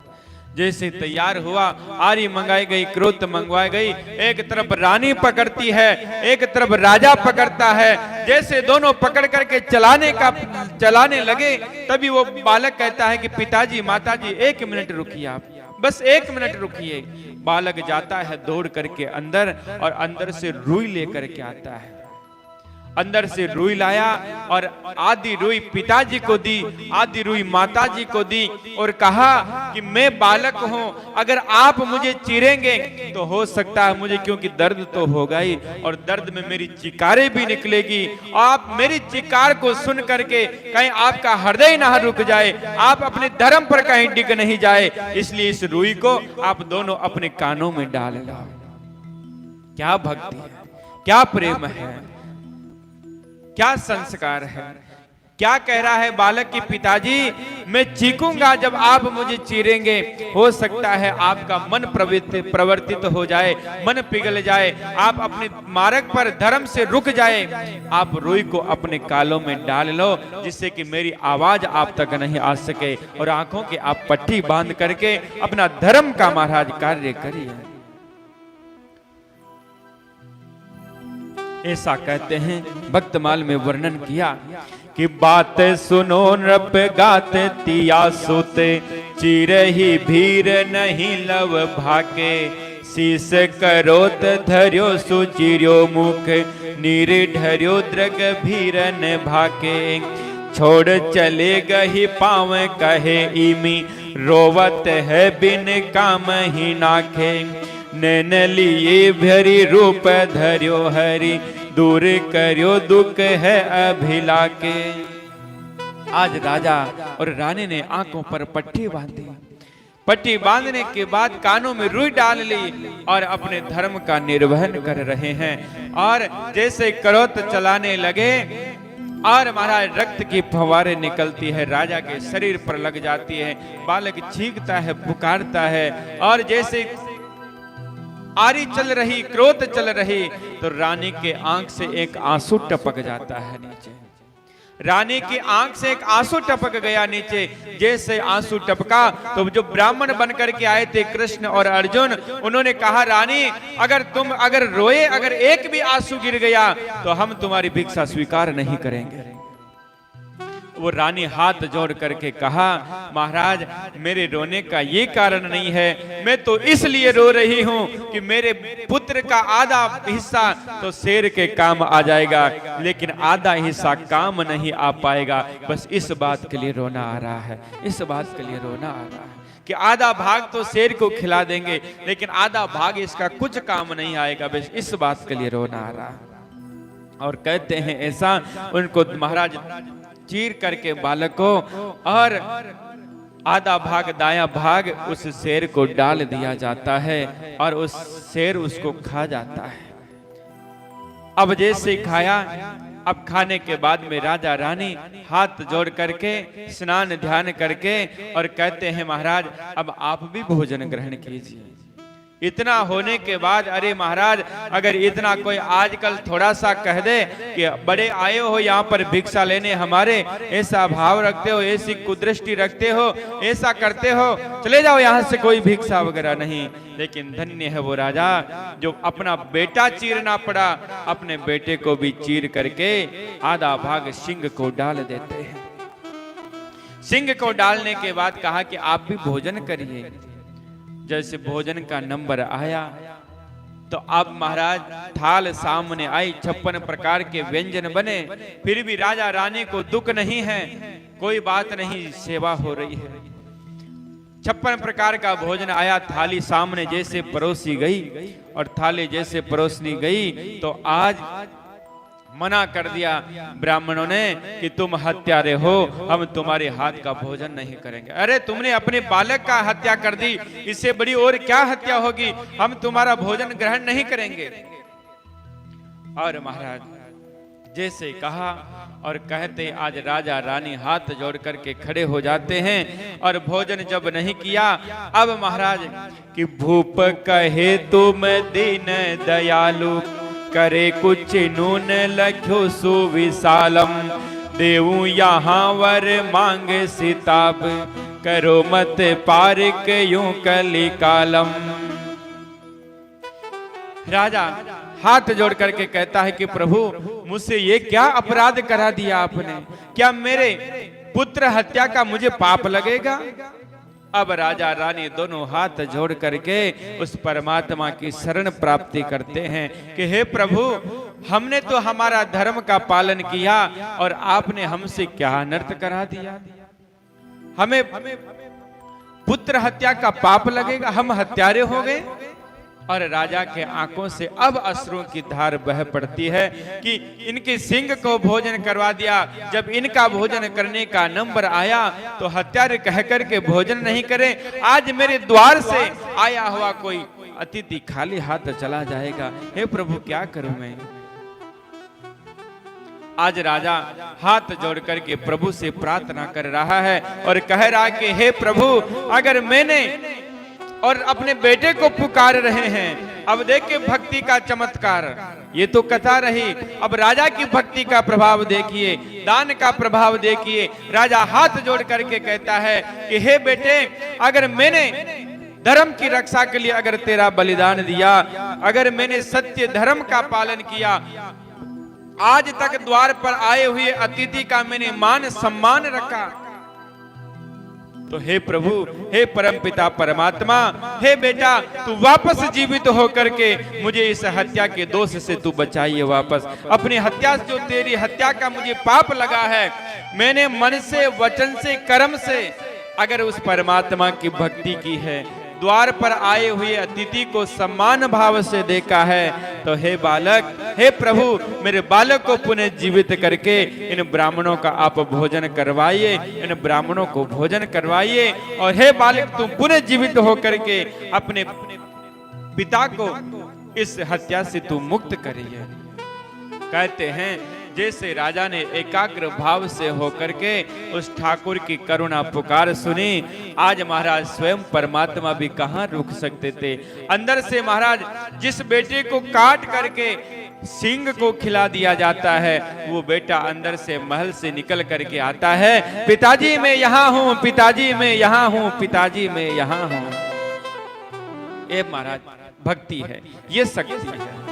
जैसे तैयार हुआ, आरी मंगाई गई, क्रोध मंगवाई गई, एक तरफ रानी पकड़ती है, एक तरफ राजा पकड़ता है। जैसे दोनों पकड़ करके चलाने लगे, तभी वो बालक कहता है कि पिताजी माताजी 1 मिनट रुकिए, आप बस 1 मिनट रुकिए। बालक जाता है दौड़ करके अंदर और अंदर से रुई लेकर के आता है। अंदर से रुई लाया और आधी रुई पिताजी को दी, आधी रुई माताजी को दी और कहा कि मैं बालक हूं, अगर आप मुझे चीरेंगे तो हो सकता है मुझे, क्योंकि दर्द तो होगा ही और दर्द में मेरी चिकारें भी निकलेगी। आप मेरी चिकार को सुन करके कहीं आपका हृदय ना रुक जाए, आप अपने धर्म पर कहीं डिग नहीं जाए, इसलिए इस रुई को आप दोनों अपने कानों में डाल लो। क्या भक्ति है, क्या प्रेम है, क्या संस्कार है। क्या कह रहा है बालक की पिताजी, मैं चीखूंगा जब आप मुझे चीरेंगे, हो सकता है आपका मन प्रवर्तित हो जाए, मन पिघल जाए, आप अपने मार्ग पर धर्म से रुक जाए। आप रुई को अपने कालों में डाल लो जिससे कि मेरी आवाज आप तक नहीं आ सके, और आंखों की आप पट्टी बांध करके अपना धर्म का महाराज कार्य करिए। ऐसा कहते हैं, भक्तमाल में वर्णन किया कि बात सुनो नृप गात तिया सुते, चिरहि भीर नहीं लव भाके, शीस करोत धर्यो सुचिर्यो मुख, नीर ढर्यो द्रग भीरन भाके, छोड़ चले गही पाव कहे इमी, रोवत है बिन काम ही नाखे, नैन लिए भरी रूप धर्यो हरि, दूर करियो दुख है अभिला के। आज राजा और रानी ने आंखों पर पट्टी बांधी। पट्टी बांधने के बाद कानों में रुई डाल ली और अपने धर्म का निर्वहन कर रहे हैं। और जैसे करोत चलाने लगे और महाराज रक्त की फव्वारे निकलती है, राजा के शरीर पर लग जाती है। बालक चीखता है, पुकारता है, और जैसे आरी चल रही, क्रोध चल रही, तो रानी के आंख से एक आंसू टपक जाता है नीचे। रानी की आंख से एक आंसू टपक गया नीचे। जैसे आंसू टपका तो जो ब्राह्मण बनकर के आए थे कृष्ण और अर्जुन, उन्होंने कहा, रानी अगर रोए, अगर एक भी आंसू गिर गया तो हम तुम्हारी भिक्षा स्वीकार नहीं करेंगे। वो रानी हाथ जोड़ करके कहा, महाराज मेरे रोने का ये कारण नहीं है, मैं तो इसलिए रो रही हूं कि मेरे पुत्र का आधा हिस्सा तो शेर के काम आ जाएगा, लेकिन आधा हिस्सा काम नहीं आ पाएगा। बस इस बात के लिए रोना आ रहा है, इस बात के लिए रोना आ रहा है कि आधा भाग तो शेर को खिला देंगे, लेकिन आधा भाग इसका कुछ काम नहीं आएगा। बस इस बात के लिए रोना आ रहा है। और कहते हैं ऐसा, उनको महाराज चीर करके बालक को और आधा भाग दायां भाग उस शेर को डाल दिया जाता है और उस शेर उसको खा जाता है। अब जैसे खाया, अब खाने के बाद में राजा रानी हाथ जोड़ करके स्नान ध्यान करके और कहते हैं, महाराज अब आप भी भोजन ग्रहण कीजिए। इतना होने के बाद, अरे महाराज अगर इतना कोई आजकल थोड़ा सा कह दे कि बड़े आए हो यहाँ पर भिक्षा लेने हमारे, ऐसा भाव रखते हो, ऐसी कुदृष्टि रखते हो, ऐसा करते हो, चले जाओ यहाँ से, कोई भिक्षा वगैरह नहीं। लेकिन धन्य है वो राजा जो अपना बेटा चीरना पड़ा, अपने बेटे को भी चीर करके आधा भाग सिंह को डाल देते हैं। सिंह को डालने के बाद कहा कि आप भी भोजन करिए। जैसे भोजन का नंबर आया तो अब महाराज थाल सामने आई, 56 प्रकार के व्यंजन बने, फिर भी राजा रानी को दुख नहीं है, कोई बात नहीं, सेवा हो रही है। 56 प्रकार का भोजन आया, थाली सामने जैसे परोसी गई और थाली जैसे परोसनी गई तो आज मना कर दिया ब्राह्मणों ने कि तुम हत्यारे हो, हम तुम्हारे हाथ का भोजन नहीं करेंगे। अरे तुमने अपने बालक का हत्या कर दी, इससे बड़ी और क्या हत्या होगी, हम तुम्हारा भोजन ग्रहण नहीं करेंगे। और महाराज जैसे कहा और कहते, आज राजा रानी हाथ जोड़ करके खड़े हो जाते हैं और भोजन जब नहीं किया, अब महाराज कि भूप कहे तुम दीन दयालु, करे कुछ नून लख्यो सुविशालम, देवू यहाँ वर मांग सिताब, करो मत पारिक यूं कलिकालम। राजा हाथ जोड़ करके कहता है कि प्रभु मुझसे ये क्या अपराध करा दिया आपने, क्या मेरे पुत्र हत्या का मुझे पाप लगेगा। अब राजा रानी दोनों हाथ जोड़ करके उस परमात्मा की शरण प्राप्ति करते हैं कि हे प्रभु, हमने तो हमारा धर्म का पालन किया और आपने हमसे क्या अनर्थ करा दिया, हमें पुत्र हत्या का पाप लगेगा, हम हत्यारे हो गए। और राजा के आंखों से अब अश्रुओं की धार बह पड़ती है कि इनके सिंह को भोजन करवा दिया, जब इनका भोजन करने का नंबर आया तो हत्यारे कह कर के भोजन नहीं करे। आज मेरे द्वार से आया हुआ कोई अतिथि खाली हाथ चला जाएगा, हे प्रभु क्या करूं मैं। आज राजा हाथ जोड़ करके प्रभु से प्रार्थना कर रहा है और कह रहा कि हे प्रभु, अगर मैंने और अपने बेटे को पुकार रहे हैं, अब देखिए भक्ति का चमत्कार, ये तो कथा रही, अब राजा की भक्ति का प्रभाव देखिए, दान का प्रभाव देखिए। राजा हाथ जोड़ करके कहता है कि हे बेटे, अगर मैंने धर्म की रक्षा के लिए अगर तेरा बलिदान दिया, अगर मैंने सत्य धर्म का पालन किया, आज तक द्वार पर आए हुए अतिथि का मैंने मान सम्मान रखा, तो हे प्रभु, हे परमपिता परमात्मा, हे बेटा, तू वापस जीवित होकर के मुझे इस हत्या के दोष से तू बचाइए वापस। अपनी हत्या से, जो तेरी हत्या का मुझे पाप लगा है, मैंने मन से, वचन से, कर्म से अगर उस परमात्मा की भक्ति की है, द्वार पर आए हुए अतिथि को सम्मान भाव से देखा है, तो हे बालक, हे प्रभु, मेरे बालक को पुनः जीवित करके इन ब्राह्मणों का आप भोजन करवाइए, इन ब्राह्मणों को भोजन करवाइए, और हे बालक, तुम पुनः जीवित होकर के अपने पिता को इस हत्या से तू मुक्त करिए। कहते हैं जैसे राजा ने एकाग्र भाव से होकर के उस ठाकुर की करुणा पुकार सुनी, आज महाराज स्वयं परमात्मा भी कहां रुक सकते थे। अंदर से महाराज जिस बेटे को काट करके सिंह को खिला दिया जाता है, वो बेटा अंदर से महल से निकल करके आता है, पिताजी मैं यहाँ हूँ, पिताजी मैं यहाँ हूँ, पिताजी मैं यहाँ हूँ। ये महाराज भक्ति है, ये शक्ति है।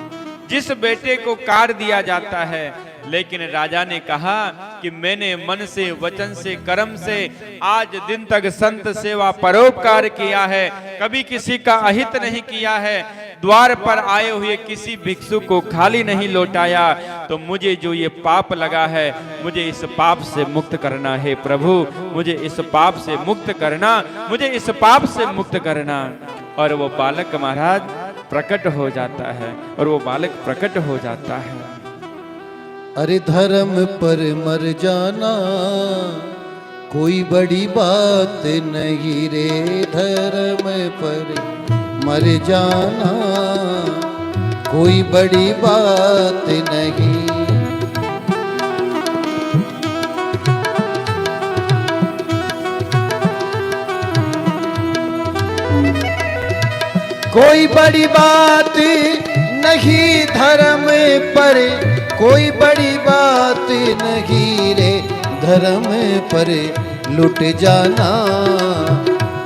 जिस बेटे को काट दिया जाता है, लेकिन राजा ने कहा कि मैंने मन से, वचन से, कर्म से आज दिन तक संत सेवा परोपकार किया है, कभी किसी का अहित नहीं किया है, द्वार पर आए हुए किसी भिक्षु को खाली नहीं लौटाया, तो मुझे जो ये पाप लगा है, मुझे इस पाप से मुक्त करना है प्रभु, मुझे इस पाप से मुक्त करना, मुझे इस पाप से मुक्त करना। और वो बालक महाराज प्रकट हो जाता है, और वो बालक प्रकट हो जाता है। अरे धर्म पर मर जाना कोई बड़ी बात नहीं रे, धर्म पर मर जाना कोई बड़ी बात नहीं। कोई बड़ी बात नहीं धर्म पर, कोई बड़ी बात नहीं रे, धर्म पर लुट जाना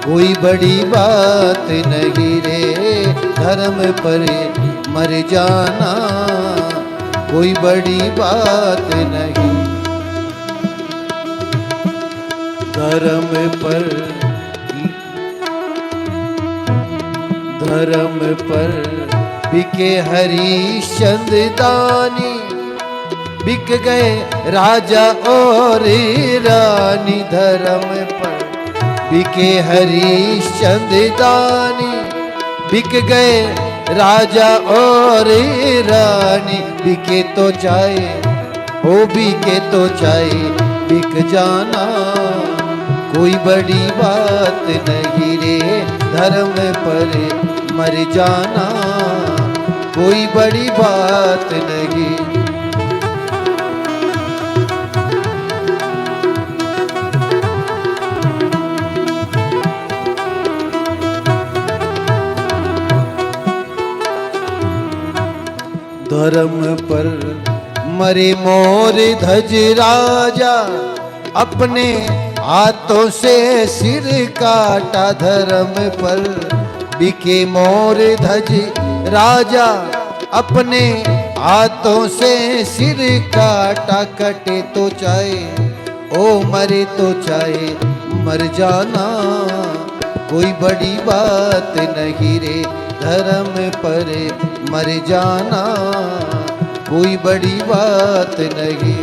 कोई बड़ी बात नहीं रे, धर्म पर मर जाना कोई बड़ी बात नहीं। धर्म पर बिके हरिश्चंद्र दानी, बिक गए राजा और रानी। धर्म पर बिके हरिश्चंद्र दानी, बिक गए राजा और रानी। बिके तो चाहे हो, बिके तो चाहे बिक जाना कोई बड़ी बात नहीं रे, धर्म पर मर जाना कोई बड़ी बात नहीं। धर्म पर मरे मोर ध्वज राजा, अपने हाथों से सिर काटा। धर्म पर बिके मोर ध्वज राजा, अपने हाथों से सिर काटा। कटे तो चाहे ओ मरे तो चाहे मर जाना कोई बड़ी बात नहीं रे, धर्म पर मर जाना कोई बड़ी बात नहीं।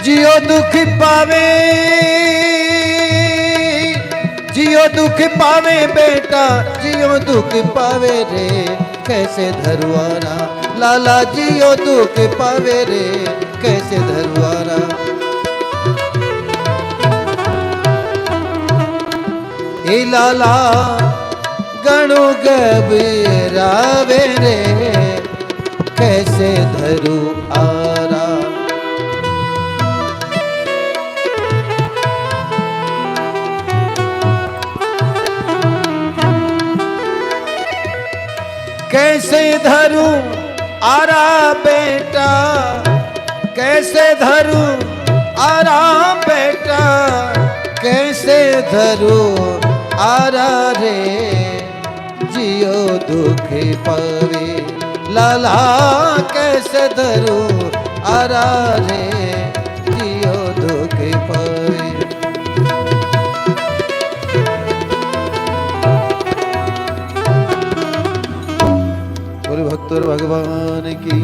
जियो दुख पावे, जियो जियो दुख पावे बेटा, जियो दुख पावे रे, कैसे धरुआरा लाला जियो दुख पावे रे, कैसे धरुआरा। ए लाला गणु गबरावे रे, कैसे धरु आरा। कैसे धरू आरा बेटा, कैसे धरू आरा बेटा, कैसे धरू आरा रे, जियो दुख पावे लाला, कैसे धरू आरा रे, जियो दुख पावे। बोले भक्तों भगवान की,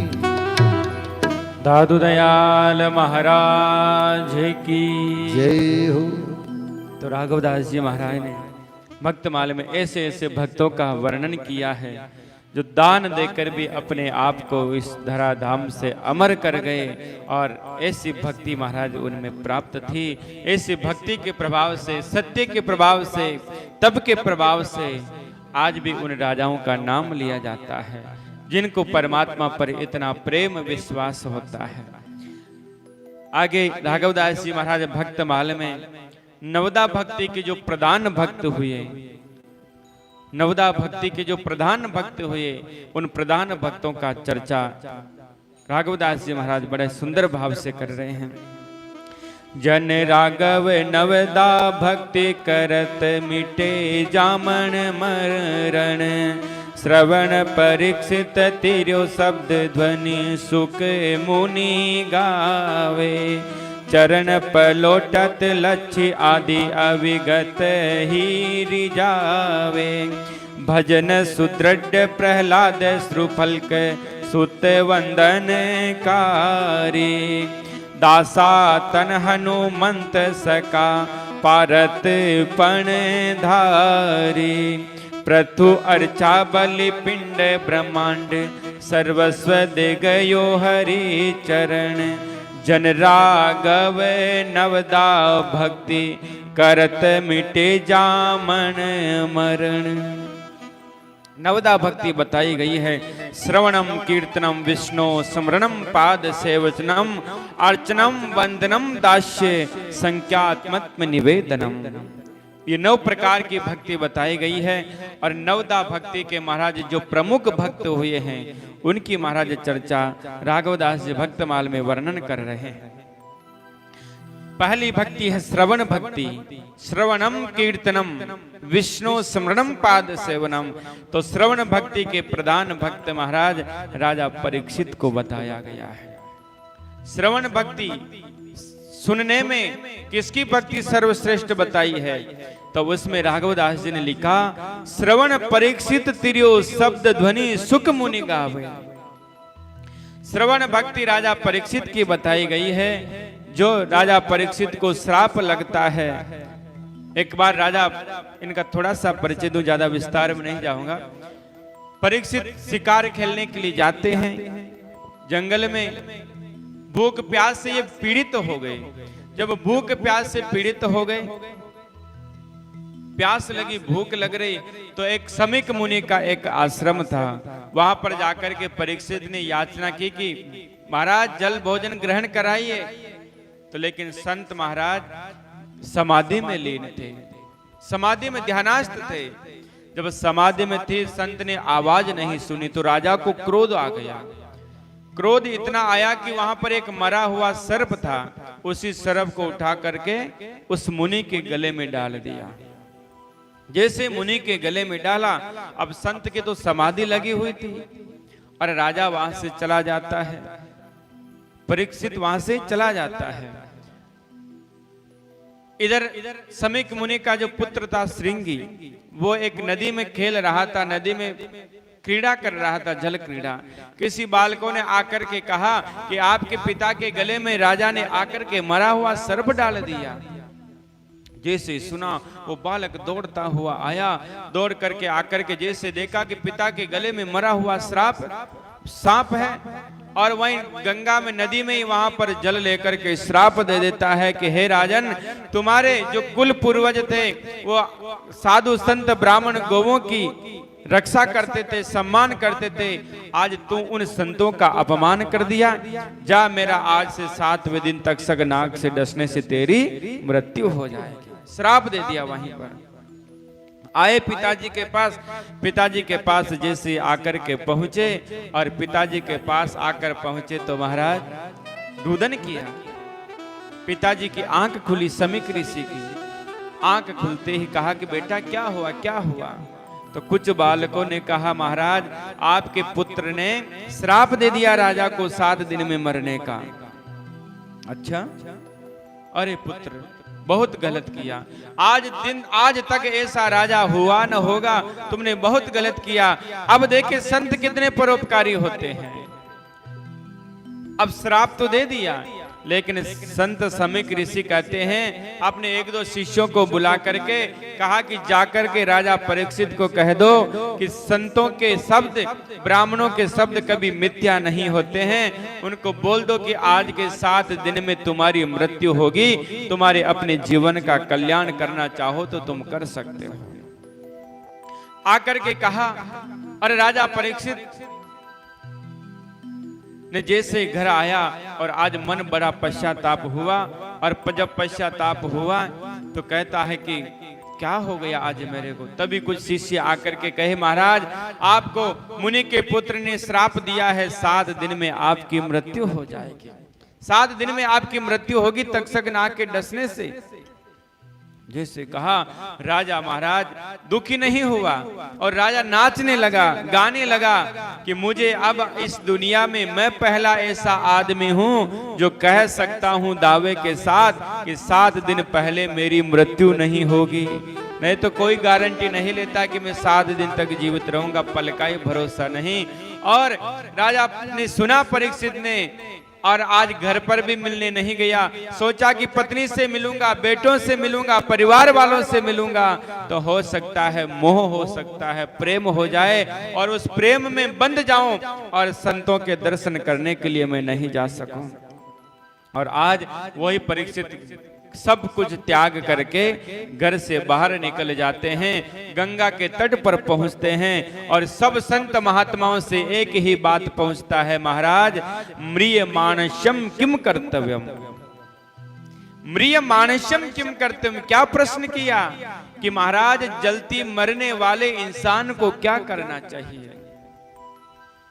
दादू दयाल महाराज की जय हो। तो राघवदास जी महाराज ने भक्तमाल में ऐसे ऐसे भक्तों का वर्णन किया है जो दान देकर भी अपने आप को इस धराधाम से अमर कर गए, और ऐसी भक्ति महाराज उनमें प्राप्त थी। ऐसी भक्ति के प्रभाव से, सत्य के प्रभाव से, तप के प्रभाव से आज भी उन राजाओं का नाम लिया जाता है जिनको परमात्मा पर इतना प्रेम विश्वास होता है। आगे राघवदास जी महाराज भक्तमाल में नवदा भक्ति के जो प्रधान भक्त हुए, नवदा भक्ति के जो प्रधान भक्त हुए, उन प्रधान भक्तों का चर्चा राघवदास जी महाराज बड़े सुंदर भाव से कर रहे हैं। जन राघव नवदा भक्ति करत मिटे जामन मरण, श्रवण परीक्षित तिर्यो शब्द ध्वनि सुख मुनि गावे, चरण पलोटत लक्ष्य आदि अविगत ही रिजावे, भजन सुदृढ़ प्रहलाद श्रुफल्क सुत वंदन कारी, दासा तन हनुमंत सका पारत पण धारी, प्रथु अर्चा बलि पिंड ब्रह्मांड सर्वस्व दे गयो हरि चरण, जन राघव नवदा भक्ति करत मिटे जामन मरण। नवदा भक्ति बताई गई है। श्रवणम कीर्तनम विष्णु स्मरणम पाद सेवचनम अर्चनम वंदनम दास्य संख्यात्मत्म निवेदनम। ये 9 प्रकार की भक्ति बताई गई है। और नवदा भक्ति के महाराज जो प्रमुख भक्त हुए हैं उनकी महाराज चर्चा राघवदास जी भक्तमाल में वर्णन कर रहे हैं। पहली भक्ति है श्रवण भक्ति। श्रवणम कीर्तनम विष्णु स्मरणम पाद सेवनम। तो श्रवण भक्ति के प्रधान भक्त महाराज राजा परीक्षित को बताया गया है। श्रवण भक्ति सुनने में किसकी भक्ति सर्वश्रेष्ठ बताई है? तो उसमें राघवदास जी ने लिखा, श्रवण परीक्षित तिर्यो शब्द ध्वनि सुख मुनि गावे। श्रवण भक्ति राजा परीक्षित की बताई गई है। जो राजा परीक्षित को श्राप लगता है, एक बार राजा, इनका थोड़ा सा परिचय दूं, ज्यादा विस्तार में नहीं जाऊंगा। परीक्षित शिकार खेलने के लिए जाते हैं जंगल में। भूख प्यास से ये पीड़ित हो गए। जब भूख प्यास से पीड़ित हो गए, प्यास लगी, भूख लग रही, तो एक समीक मुनि का एक आश्रम था। वहां पर जाकर के परीक्षित ने याचना की कि महाराज जल भोजन ग्रहण कराइए। तो लेकिन संत महाराज समाधि में लीन थे, समाधि में ध्यानस्थ थे। जब समाधि में थे, संत ने आवाज नहीं सुनी तो राजा को क्रोध आ गया। क्रोध इतना आया कि वहां पर एक मरा हुआ सर्प था। उसी सर्प को उठा करके उस मुनि के गले में डाल दिया। जैसे मुनि के गले में डाला, अब संत की तो समाधि लगी हुई थी और राजा वहां से चला जाता है। परीक्षित वहां से चला जाता है। इधर समीक मुनि का जो पुत्र था श्रृंगी, वो एक नदी में खेल रहा था, नदी में क्रीड़ा कर रहा था, जल क्रीड़ा। किसी बालकों ने आकर के कहा कि आपके पिता के गले में राजा ने आकर के मरा हुआ सर्प डाल दिया। जैसे सुना वो बालक दौड़ता हुआ आया, दौड़ करके आकर के जैसे देखा कि पिता के गले में मरा हुआ सांप है, और वहीं गंगा में नदी में ही वहां पर जल लेकर के श्राप दे देता है कि हे राजन, तुम्हारे जो कुल पूर्वज थे वो साधु संत ब्राह्मण गौओं की रक्षा करते थे, सम्मान करते थे, आज तू उन संतों का अपमान कर दिया। जा, मेरा आज से 7वें दिन तक सगनाग से डसने से तेरी मृत्यु हो जाएगी। श्राप दे दिया। वहीं पर आए पिताजी के पास जैसे आकर के पहुंचे, और पिताजी के पास आकर पहुंचे तो महाराज रुदन किया। पिताजी की आंख खुली, समीक ऋषि की आंख खुलते ही कहा कि बेटा क्या हुआ, क्या हुआ? तो कुछ बालकों ने कहा महाराज, आपके पुत्र ने श्राप दे दिया राजा को 7 दिन में मरने का। अच्छा, अरे पुत्र बहुत गलत किया, आज तक ऐसा राजा हुआ न होगा, तुमने बहुत गलत किया। अब देखे संत कितने परोपकारी होते हैं। अब श्राप तो दे दिया, लेकिन संत समीक ऋषि कहते हैं अपने 1-2 शिष्यों को बुला करके कहा कि जाकर के राजा परीक्षित को कह दो कि संतों के शब्द, ब्राह्मणों के शब्द कभी मिथ्या नहीं होते हैं। उनको बोल दो कि आज के 7 दिन में तुम्हारी मृत्यु होगी, तुम्हारे अपने जीवन का कल्याण करना चाहो तो तुम कर सकते हो। आकर के कहा, अरे राजा परीक्षित ने जैसे घर आया और आज मन बड़ा पश्चाताप हुआ, और जब पश्चाताप हुआ तो कहता है कि क्या हो गया आज मेरे को। तभी कुछ शिष्य आकर के कहे, महाराज आपको मुनि के पुत्र ने श्राप दिया है, 7 दिन में आपकी मृत्यु हो जाएगी, 7 दिन में आपकी मृत्यु होगी तक्षक नाग के डसने से। जैसे कहा, राजा महाराज दुखी नहीं हुआ, और राजा नाचने लगा, गाने लगा कि मुझे अब इस दुनिया में मैं पहला ऐसा आदमी हूं जो कह सकता हूं दावे के साथ कि 7 दिन पहले मेरी मृत्यु नहीं होगी। नहीं तो कोई गारंटी नहीं लेता कि मैं 7 दिन तक जीवित रहूंगा, पल का ही भरोसा नहीं। और राजा ने सुना परीक्षित ने, और आज घर पर भी मिलने नहीं गया। सोचा कि पत्नी से मिलूंगा, बेटों से मिलूंगा, परिवार वालों से मिलूंगा, तो हो सकता है मोह हो सकता है, प्रेम हो जाए, और उस प्रेम में बंध जाऊं और संतों के दर्शन करने के लिए मैं नहीं जा सकूं। और आज वही परीक्षित सब कुछ त्याग करके घर से बाहर निकल जाते हैं, गंगा के तट पर पहुंचते हैं, और सब संत महात्माओं से एक ही बात पहुंचता है, महाराज म्रियमाणस्यम किम कर्तव्यम। म्रियमाणस्यम किम कर्तव्यम, क्या प्रश्न किया कि महाराज जल्दी मरने वाले इंसान को क्या करना चाहिए।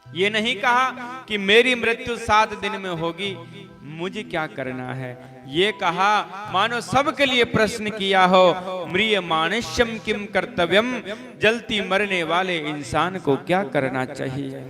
ये नहीं कहा कि मेरी मृत्यु 7 दिन में होगी, मुझे क्या करना है। ये कहा मानो सबके लिए प्रश्न किया हो, म्रियमाणस्यम किम कर्तव्यम, जल्दी मरने वाले इंसान को क्या करना चाहिए।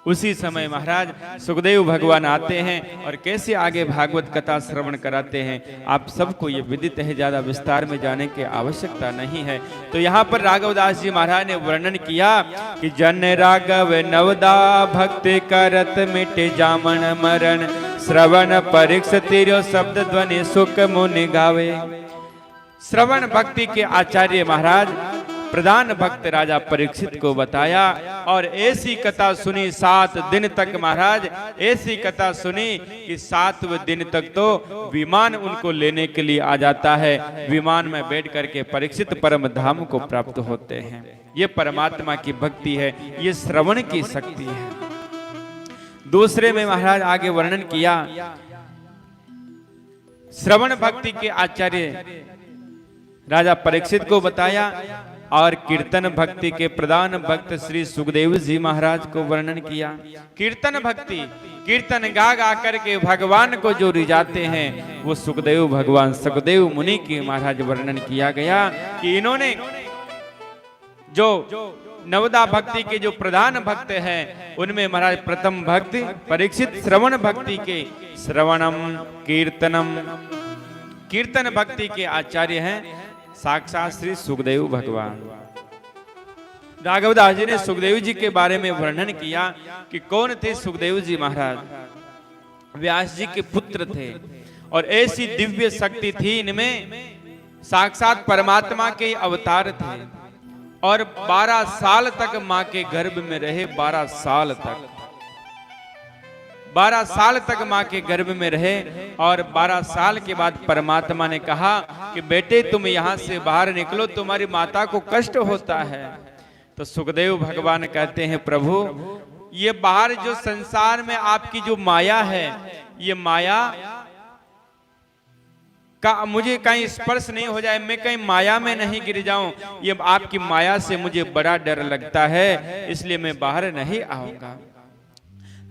उसी समय महाराज सुखदेव भगवान आते हैं और कैसे आगे भागवत कथा श्रवण कराते हैं आप सबको ये विदित है, ज्यादा विस्तार में जाने की आवश्यकता नहीं है। तो यहाँ पर राघवदास जी महाराज ने वर्णन किया कि जन राघव नवदा भक्ति करत मिटे जामन मरण, श्रवण परीक्ष तिरो शब्द ध्वनि सुख मुनि गावे। श्रवण भक्ति के आचार्य महाराज प्रधान भक्त राजा परीक्षित को बताया, और ऐसी कथा सुनी 7 दिन तक। महाराज ऐसी कथा सुनी कि 7वें दिन तक तो विमान उनको लेने के लिए आ जाता है। विमान में बैठ करके परीक्षित परम धाम को प्राप्त होते हैं। ये परमात्मा की भक्ति है, ये श्रवण की शक्ति है। दूसरे में महाराज आगे वर्णन किया, श्रवण भक्ति के आचार्य राजा परीक्षित को बताया, और कीर्तन भक्ति के प्रधान भक्त श्री सुखदेव जी महाराज को वर्णन किया। कीर्तन भक्ति, कीर्तन गा गा करके भगवान को जो रिझाते हैं वो सुखदेव भगवान, सुखदेव मुनि की महाराज वर्णन किया गया कि इन्होंने जो नवदा भक्ति के जो प्रधान भक्त हैं उनमें महाराज प्रथम भक्त परीक्षित श्रवण भक्ति के श्रवणम कीर्तनम, कीर्तन भक्ति के आचार्य हैं साक्षात श्री सुखदेव भगवान। राघवदास जी ने सुखदेव जी के बारे में वर्णन किया कि कौन थे सुखदेव जी महाराज। व्यास जी के पुत्र थे, और ऐसी दिव्य शक्ति थी इनमें साक्षात परमात्मा के अवतार थे और 12 साल तक मां के गर्भ में रहे। 12 साल तक 12 साल तक मां के गर्भ में रहे और 12 साल के बाद परमात्मा ने कहा कि बेटे तुम यहां से बाहर निकलो, तुम्हारी माता को कष्ट होता है। तो सुखदेव भगवान कहते हैं प्रभु ये बाहर जो संसार में आपकी जो माया है, ये माया का मुझे कहीं स्पर्श नहीं हो जाए, मैं कहीं माया में नहीं गिर जाऊं, ये आपकी माया से मुझे बड़ा डर लगता है, इसलिए मैं बाहर नहीं आऊंगा।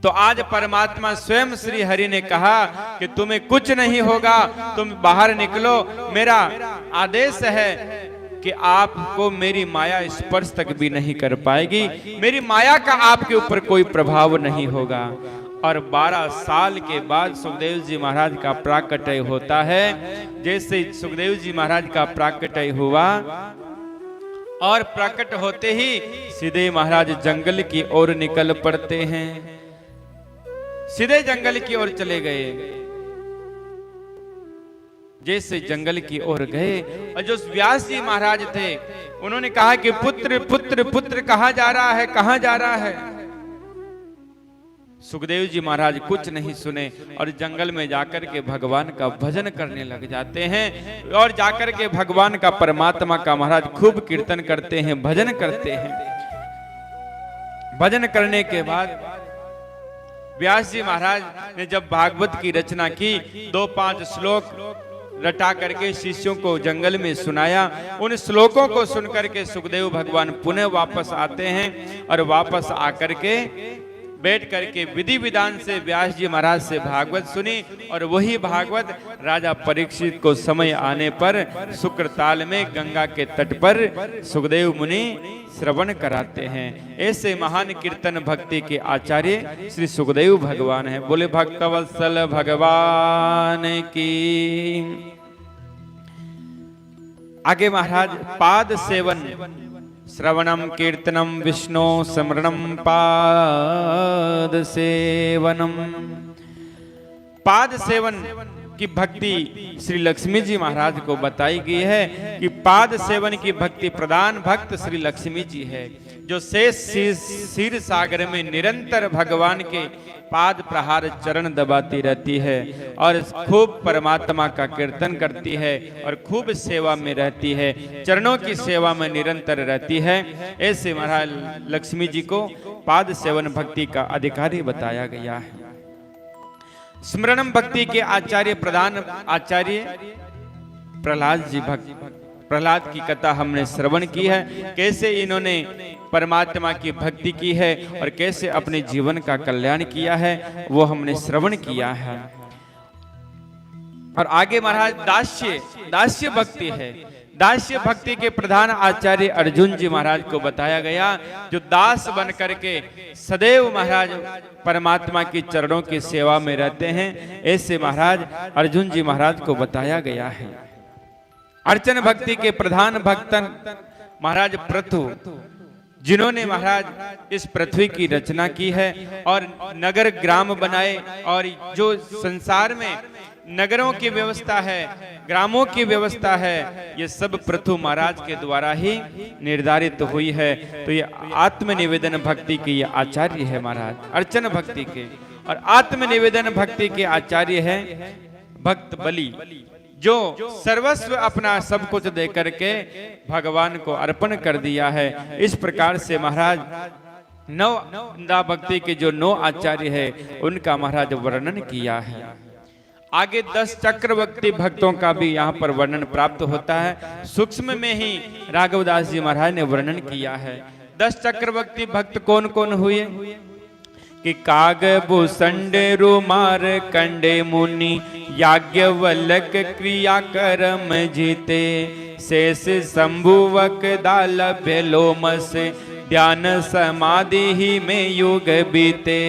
तो आज परमात्मा स्वयं श्री हरि ने कहा कि तुम्हें कुछ नहीं होगा, तुम बाहर निकलो। मेरा आदेश है कि आपको मेरी माया स्पर्श तक भी नहीं कर पाएगी, मेरी माया का आपके ऊपर कोई प्रभाव नहीं होगा। और 12 साल के बाद सुखदेव जी महाराज का प्राकट्य होता है। जैसे सुखदेव जी महाराज का प्राकट्य हुआ और प्रकट होते ही सीधे महाराज जंगल की ओर निकल पड़ते हैं, सीधे जंगल की ओर चले गए। जैसे जंगल की ओर गए और जो व्यास जी महाराज थे उन्होंने कहा कि पुत्र पुत्र पुत्र कहां जा रहा है, कहां जा रहा है। सुखदेव जी महाराज कुछ नहीं सुने और जंगल में जाकर के भगवान का भजन करने लग जाते हैं और जाकर के भगवान का परमात्मा का महाराज खूब कीर्तन करते हैं, भजन करते हैं। भजन करने के बाद व्यास जी महाराज ने जब भागवत की रचना की, 2-5 श्लोक रटा करके शिष्यों को जंगल में सुनाया। उन श्लोकों को सुनकर के सुखदेव भगवान पुनः वापस आते हैं और वापस आकर के बैठ करके विधि विधान से व्यास जी महाराज से भागवत सुनी और वही भागवत राजा परीक्षित को समय आने पर शुक्रताल में गंगा के तट पर सुखदेव मुनि श्रवण कराते हैं। ऐसे महान कीर्तन भक्ति के आचार्य श्री सुखदेव भगवान हैं। बोले भक्तवत्सल भगवान की। आगे महाराज पाद सेवन, श्रवणम कीर्तनम विष्णु स्मरणम पाद सेवनम। पाद सेवन की भक्ति श्री लक्ष्मी जी महाराज को बताई गई है कि पाद सेवन की भक्ति प्रधान भक्त श्री लक्ष्मी जी है, जो शेष क्षीर सागर में निरंतर भगवान के पाद प्रहार चरण दबाती रहती है और खूब परमात्मा का कीर्तन करती है और खूब सेवा में रहती है, चरणों की सेवा में निरंतर रहती है। ऐसे महाराज लक्ष्मी जी को पाद सेवन भक्ति का अधिकारी बताया गया है। स्मरणम भक्ति के आचार्य प्रधान आचार्य प्रहलाद जी भक्त, प्रहलाद की कथा हमने श्रवण की है, कैसे इन्होंने परमात्मा की भक्ति की है और कैसे अपने जीवन का कल्याण किया है, वो हमने श्रवण किया है। और आगे महाराज दास्य भक्ति है। दास्य भक्ति के प्रधान आचार्य अर्जुन जी महाराज को बताया गया, जो दास बन करके सदैव महाराज परमात्मा की चरणों की सेवा में रहते हैं। ऐसे महाराज अर्जुन जी महाराज को बताया गया है। अर्चन भक्ति के प्रधान भक्तन महाराज पृथु, जिन्होंने महाराज इस पृथ्वी की रचना की है और नगर ग्राम बनाए, और जो संसार में नगरों की व्यवस्था है, ग्रामों की व्यवस्था है, ये सब पृथु महाराज के द्वारा ही निर्धारित हुई है। तो ये आत्मनिवेदन भक्ति के ये आचार्य है महाराज, अर्चन भक्ति के। और आत्मनिवेदन भक्ति के आचार्य है भक्त बलि, जो सर्वस्व अपना सब कुछ दे करके भगवान को अर्पण कर दिया है। इस प्रकार से महाराज 9 भक्ति के जो 9 आचार्य है उनका महाराज वर्णन किया है। आगे 10 चक्रवर्ती भक्तों का भी यहाँ पर वर्णन प्राप्त होता है। सूक्ष्म में ही राघवदास जी महाराज ने वर्णन किया है। 10 चक्रवर्ती भक्त कौन कौन हुए कि कागभूषण रुमार कंडे मुनि याज्ञवल्क क्रिया कर्म जीते शेष शंभुवक दालभ्य लोमस ध्यान समाधि ही में युग बीते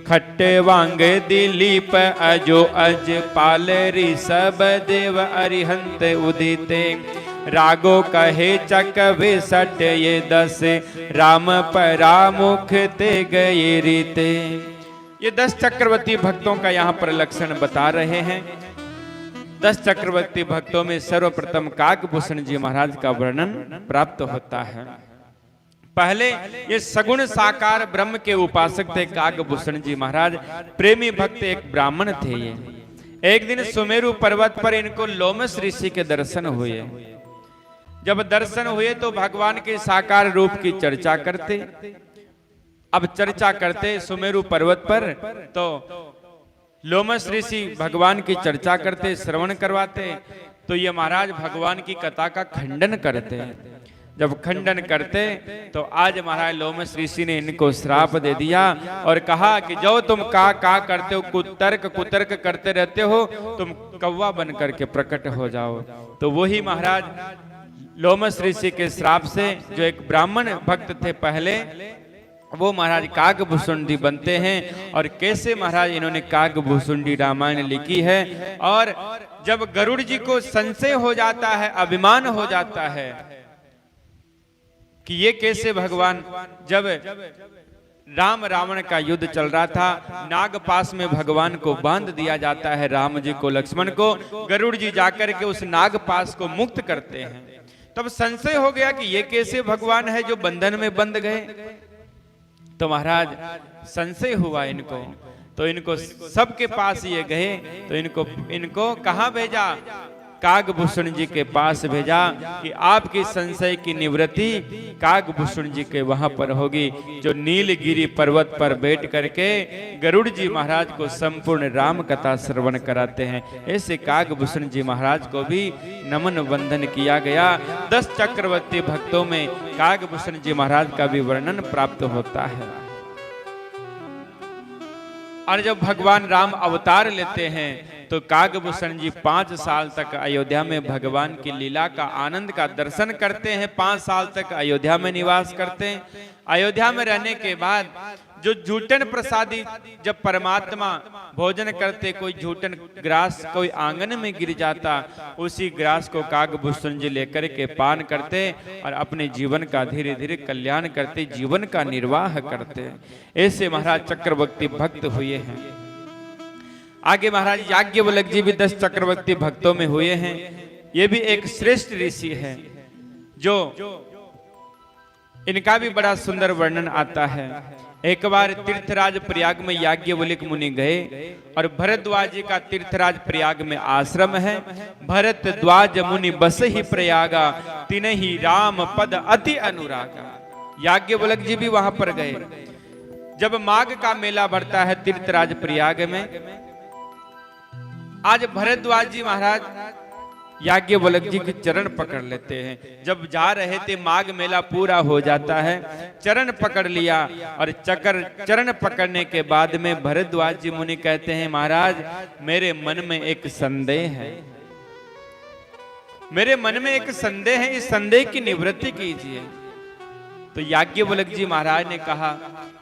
खट्टवांग दिलीप अजो अज पाल ऋषभ देव अरिहंत उदिते रागो कहे चकवे सट ये 10 राम परामुख ते गए रीते। ये 10 चक्रवर्ती भक्तों का यहाँ पर लक्षण बता रहे हैं। 10 चक्रवर्ती भक्तों में सर्वप्रथम काकभूषण जी महाराज का वर्णन प्राप्त होता है। पहले ये सगुण साकार ब्रह्म के उपासक थे काकभूषण जी महाराज, प्रेमी भक्त एक ब्राह्मण थे ये। एक दिन सुमेरु पर्वत पर इनको लोमस ऋषि के दर्शन हुए। जब दर्शन हुए तो भगवान के साकार रूप की चर्चा करते। अब चर्चा करते सुमेरु पर्वत पर, तो लोमस ऋषि भगवान की चर्चा करते, श्रवण करवाते। तो ये महाराज भगवान की कथा का खंडन करते। जब खंडन करते तो आज महाराज लोमस ऋषि ने इनको श्राप दे दिया और कहा कि जो तुम का करते हो, कुतर्क करते रहते हो, तुम कौवा बन करके प्रकट हो जाओ। तो वही महाराज लोमस ऋषि के श्राप से जो एक ब्राह्मण भक्त थे पहले, वो महाराज काकभूषुंडी बनते हैं। और कैसे महाराज इन्होंने काकभूषुंडी रामायण लिखी है। और जब गरुड़ जी को संशय हो जाता है, अभिमान हो जाता है कि ये कैसे भगवान, जब राम रावण का युद्ध चल रहा था, नागपास में भगवान को बांध दिया जाता है, राम जी को लक्ष्मण को। गरुड़ जी जाकर के उस नागपास को मुक्त करते हैं। तब संशय हो गया कि ये कैसे भगवान है जो बंधन में बंध गए। तो महाराज संशय हुआ इनको, तो इनको सबके पास ये गए। तो इनको कहाँ भेजा? काकभूषण जी के पास भेजा कि आपकी संशय की निवृत्ति काकभूषण जी के वहां पर होगी, जो नीलगिरी पर्वत पर बैठ करके गरुड़ जी महाराज को संपूर्ण राम कथा श्रवण कराते हैं। ऐसे काकभूषण जी महाराज को भी नमन वंदन किया गया। 10 चक्रवर्ती भक्तों में काकभूषण जी महाराज का भी वर्णन प्राप्त होता है। और जब भगवान राम अवतार लेते हैं तो काकभूषण जी 5 साल तक अयोध्या में भगवान की लीला का आनंद का दर्शन करते हैं। 5 साल तक अयोध्या में निवास करते हैं। अयोध्या में रहने के बाद जो झूठन प्रसादी, जब परमात्मा भोजन करते, कोई झूठन ग्रास कोई आंगन में गिर जाता, उसी ग्रास को काकभूषण जी लेकर के पान करते और अपने जीवन का धीरे धीरे कल्याण करते, जीवन का निर्वाह करते। ऐसे महाराज चक्रवर्ती भक्त हुए हैं। आगे महाराज याज्ञवल्क्य जी भी 10 चक्रवर्ती भक्तों में हुए हैं। ये भी एक श्रेष्ठ ऋषि है, जो इनका भी बड़ा सुंदर वर्णन आता है। एक बार तीर्थराज प्रयाग में याज्ञवल्क्य मुनि गए और भरद्वाज जी का तीर्थराज प्रयाग में आश्रम है। भरद्वाज मुनि बस ही प्रयागा, तिन्हि राम पद अति अनुरागा। याज्ञवल्क्य जी भी वहां पर गए। जब माघ का मेला भरता है तीर्थराज प्रयाग में, आज भरद्वाज जी महाराज याज्ञवल्क्य जी के चरण पकड़ लेते हैं। जब जा रहे थे, माघ मेला पूरा हो जाता है, चरण पकड़ लिया। और चरण पकड़ने के बाद में भरद्वाज जी मुनि कहते हैं, महाराज मेरे मन में एक संदेह है, मेरे मन में एक संदेह है, इस संदेह की निवृत्ति कीजिए। तो याज्ञवल्क्य जी महाराज ने कहा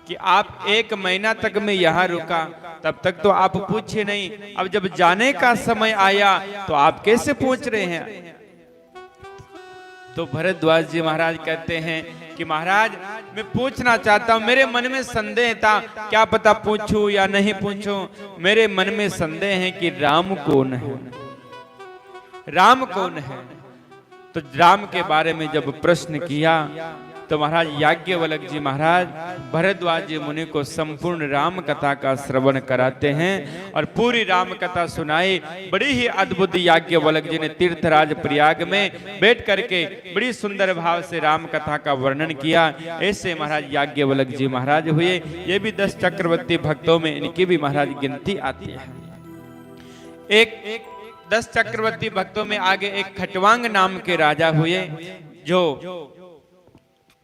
कि आप 1 महीना तक मैं यहाँ रुका, तब तक तो आप पूछे नहीं, अब जब जाने का समय आया तो आप कैसे पूछ रहे हैं? तो भरद्वाज जी महाराज कहते हैं कि महाराज मैं पूछना चाहता हूं, मेरे मन में संदेह था, क्या पता पूछूं या नहीं पूछूं। मेरे मन में संदेह है कि राम कौन है, राम कौन है। तो राम के बारे में जब प्रश्न किया तो महाराज याज्ञवल्क्य जी महाराज भरद्वाज जी मुनि को संपूर्ण राम कथा का श्रवण कराते हैं और पूरी राम कथा सुनाई। बड़ी ही अद्भुत याज्ञवल्क्य जी ने तीर्थराज प्रयाग में बैठ करके बड़ी सुंदर भाव से राम कथा का वर्णन किया। ऐसे महाराज याज्ञवल्क्य जी महाराज हुए। ये भी 10 चक्रवर्ती भक्तों में इनकी भी महाराज गिनती आती है। एक 10 चक्रवर्ती भक्तों में आगे एक खटवांग नाम के राजा हुए, जो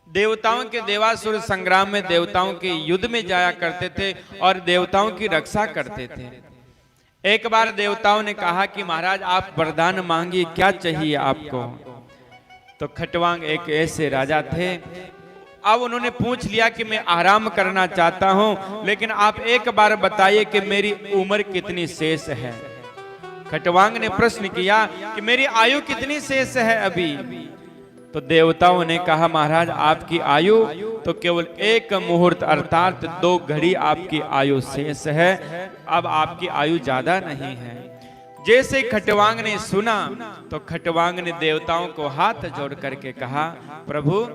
देवताओं के देवासुर संग्राम में देवताओं के युद्ध में जाया करते थे और देवताओं की रक्षा करते थे। एक बार देवताओं ने कहा कि महाराज आप वरदान मांगिए, क्या चाहिए आपको। तो खटवांग एक ऐसे राजा थे, अब उन्होंने पूछ लिया कि मैं आराम करना चाहता हूं, लेकिन आप एक बार बताइए कि मेरी उम्र कितनी शेष है। खटवांग ने प्रश्न किया कि मेरी आयु कितनी शेष है अभी। तो देवताओं ने कहा महाराज आपकी आयु तो केवल 1 मुहूर्त अर्थात 2 घड़ी आपकी आयु शेष है, अब आपकी आयु ज्यादा नहीं है। जैसे खटवांग ने सुना तो खटवांग ने देवताओं को हाथ जोड़ करके कहा, प्रभु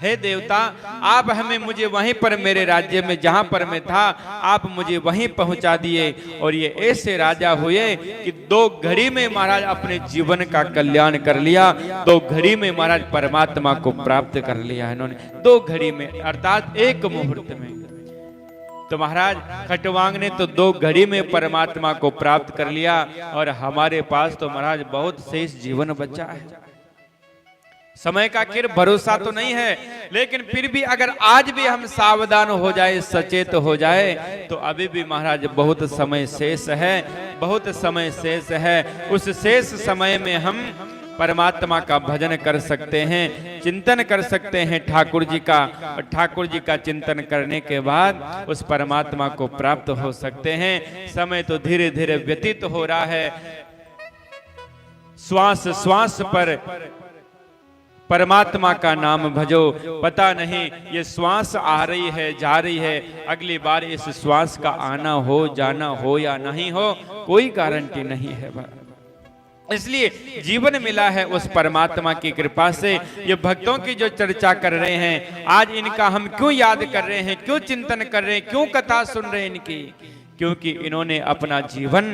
हे देवता, आप हमें मुझे वहीं पर मेरे राज्य में जहां पर मैं था आप मुझे वहीं पहुंचा दिए और ये ऐसे राजा हुए कि 2 घड़ी में महाराज अपने जीवन का कल्याण कर लिया। 2 घड़ी में महाराज परमात्मा को प्राप्त कर लिया इन्होंने, 2 घड़ी में, अर्थात 1 मुहूर्त में। तो महाराज खटवांग ने तो 2 घड़ी में परमात्मा को प्राप्त कर लिया और हमारे पास तो महाराज बहुत शेष जीवन बचा है। समय का किर भरोसा तो नहीं है, लेकिन फिर भी अगर आज भी हम सावधान हो जाए, सचेत हो जाए, तो अभी भी महाराज बहुत समय शेष है, बहुत समय शेष है। उस शेष समय में हम परमात्मा का भजन कर सकते हैं, चिंतन कर सकते हैं ठाकुर जी का, और ठाकुर जी का चिंतन करने के बाद उस परमात्मा को प्राप्त हो सकते हैं। समय तो धीरे धीरे व्यतीत हो रहा है, श्वास श्वास पर परमात्मा का नाम भजो। पता नहीं ये श्वास आ रही है, जा रही है, अगली बार इस श्वास का आना हो, जाना हो या नहीं हो, कोई गारंटी नहीं है। इसलिए जीवन मिला है उस परमात्मा की कृपा से। ये भक्तों की जो चर्चा कर रहे हैं आज, इनका हम क्यों याद कर रहे हैं, क्यों चिंतन कर रहे हैं, क्यों कथा सुन रहे हैं इनकी? क्योंकि इन्होंने अपना जीवन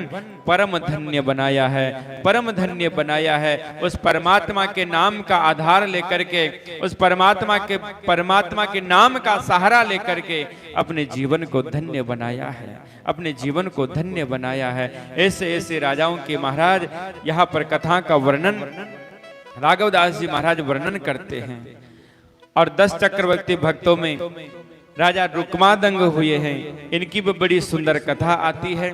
परम धन्य बनाया है, परम धन्य बनाया है। उस परमात्मा के नाम का आधार लेकर के, उस परमात्मा के नाम का सहारा लेकर के अपने जीवन को धन्य बनाया है, अपने जीवन को धन्य बनाया है। ऐसे ऐसे राजाओं के महाराज यहाँ पर कथा का वर्णन राघवदास जी महाराज वर्णन करते हैं। और 10 चक्रवर्ती भक्तों में राजा रुक्मादंग हुए हैं, इनकी भी बड़ी सुंदर कथा आती है।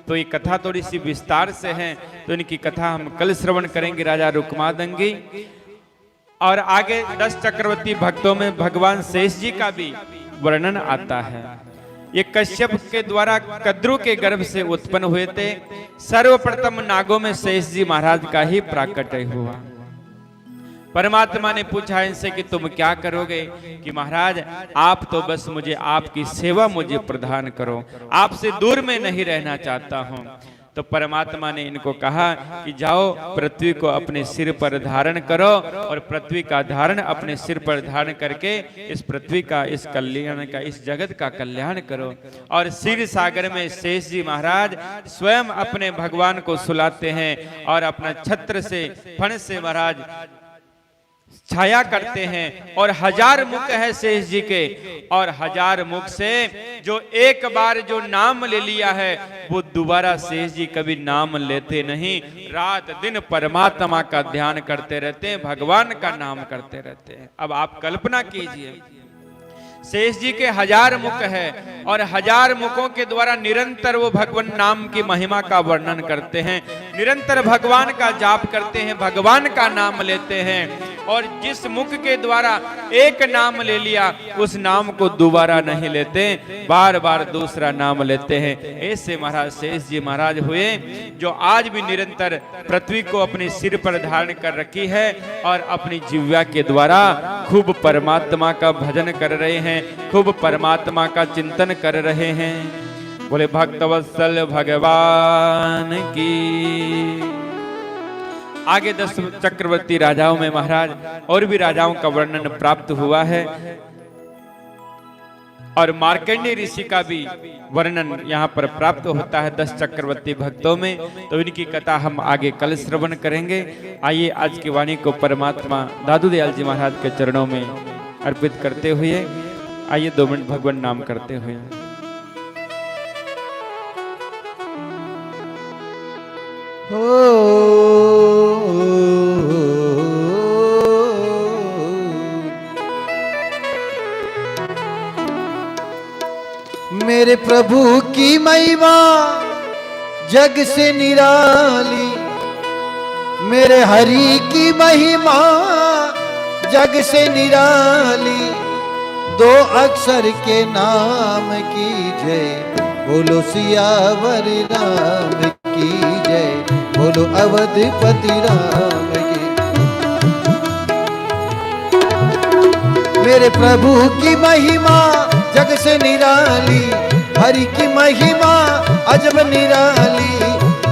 तो ये कथा थोड़ी सी विस्तार से है, तो इनकी कथा हम कल श्रवण करेंगे, राजा रुक्मादंगी। और आगे 10 चक्रवर्ती भक्तों में भगवान शेष जी का भी वर्णन आता है। ये कश्यप के द्वारा कद्रु के गर्भ से उत्पन्न हुए थे। सर्वप्रथम नागों में शेष जी महाराज का ही प्राकट्य हुआ। परमात्मा ने पूछा इनसे कि तुम क्या करोगे? कि महाराज आप तो बस मुझे आपकी सेवा मुझे प्रदान करो, आपसे दूर में नहीं रहना चाहता हूं। तो परमात्मा ने इनको कहा कि जाओ पृथ्वी को अपने सिर पर धारण करो, और पृथ्वी का धारण अपने सिर पर धारण करके इस पृथ्वी का, इस कल्याण का, इस जगत का कल्याण करो। और क्षीर सागर में शेष जी महाराज स्वयं अपने भगवान को सुलाते हैं और अपना छत्र से, फण से महाराज छाया करते हैं। और 1000 मुख है शेष जी के, और 1000 मुख से जो एक बार जो नाम ले लिया है वो दोबारा शेष जी कभी नाम लेते नहीं। रात दिन परमात्मा का ध्यान करते रहते हैं, भगवान का नाम करते रहते हैं। अब आप कल्पना कीजिए, शेष जी के 1000 मुख है और 1000 मुखों के द्वारा निरंतर वो भगवान नाम की महिमा का वर्णन करते हैं, निरंतर भगवान का जाप करते हैं, भगवान का नाम लेते हैं। और जिस मुख के द्वारा एक नाम ले लिया उस नाम को दोबारा नहीं लेते, बार बार दूसरा नाम लेते हैं। ऐसे महाराज शेष जी महाराज हुए जो आज भी निरंतर पृथ्वी को अपने सिर पर धारण कर रखी है और अपनी जिह्वा के द्वारा खूब परमात्मा का भजन कर रहे हैं, खूब परमात्मा का चिंतन कर रहे हैं। बोले भक्तवत्सल भगवान की। आगे 10 चक्रवर्ती राजाओं में महाराज और भी राजाओं का वर्णन प्राप्त हुआ है, और मार्कंडेय ऋषि का भी वर्णन यहाँ पर प्राप्त होता है 10 चक्रवर्ती भक्तों में। तो इनकी कथा हम आगे कल श्रवण करेंगे। आइए आज की वाणी को परमात्मा दादू दयाल जी महाराज के चरणों में अर्पित करते हुए आइए 2 मिनट भगवान नाम करते हुए। मेरे प्रभु की महिमा जग से निराली, मेरे हरि की महिमा जग से निराली। 2 अक्षर के नाम की जय, बोलो सियावर राम की जय, बोलो अवधपति राम की। मेरे प्रभु की महिमा जग से निराली, हरि की महिमा अजब निराली।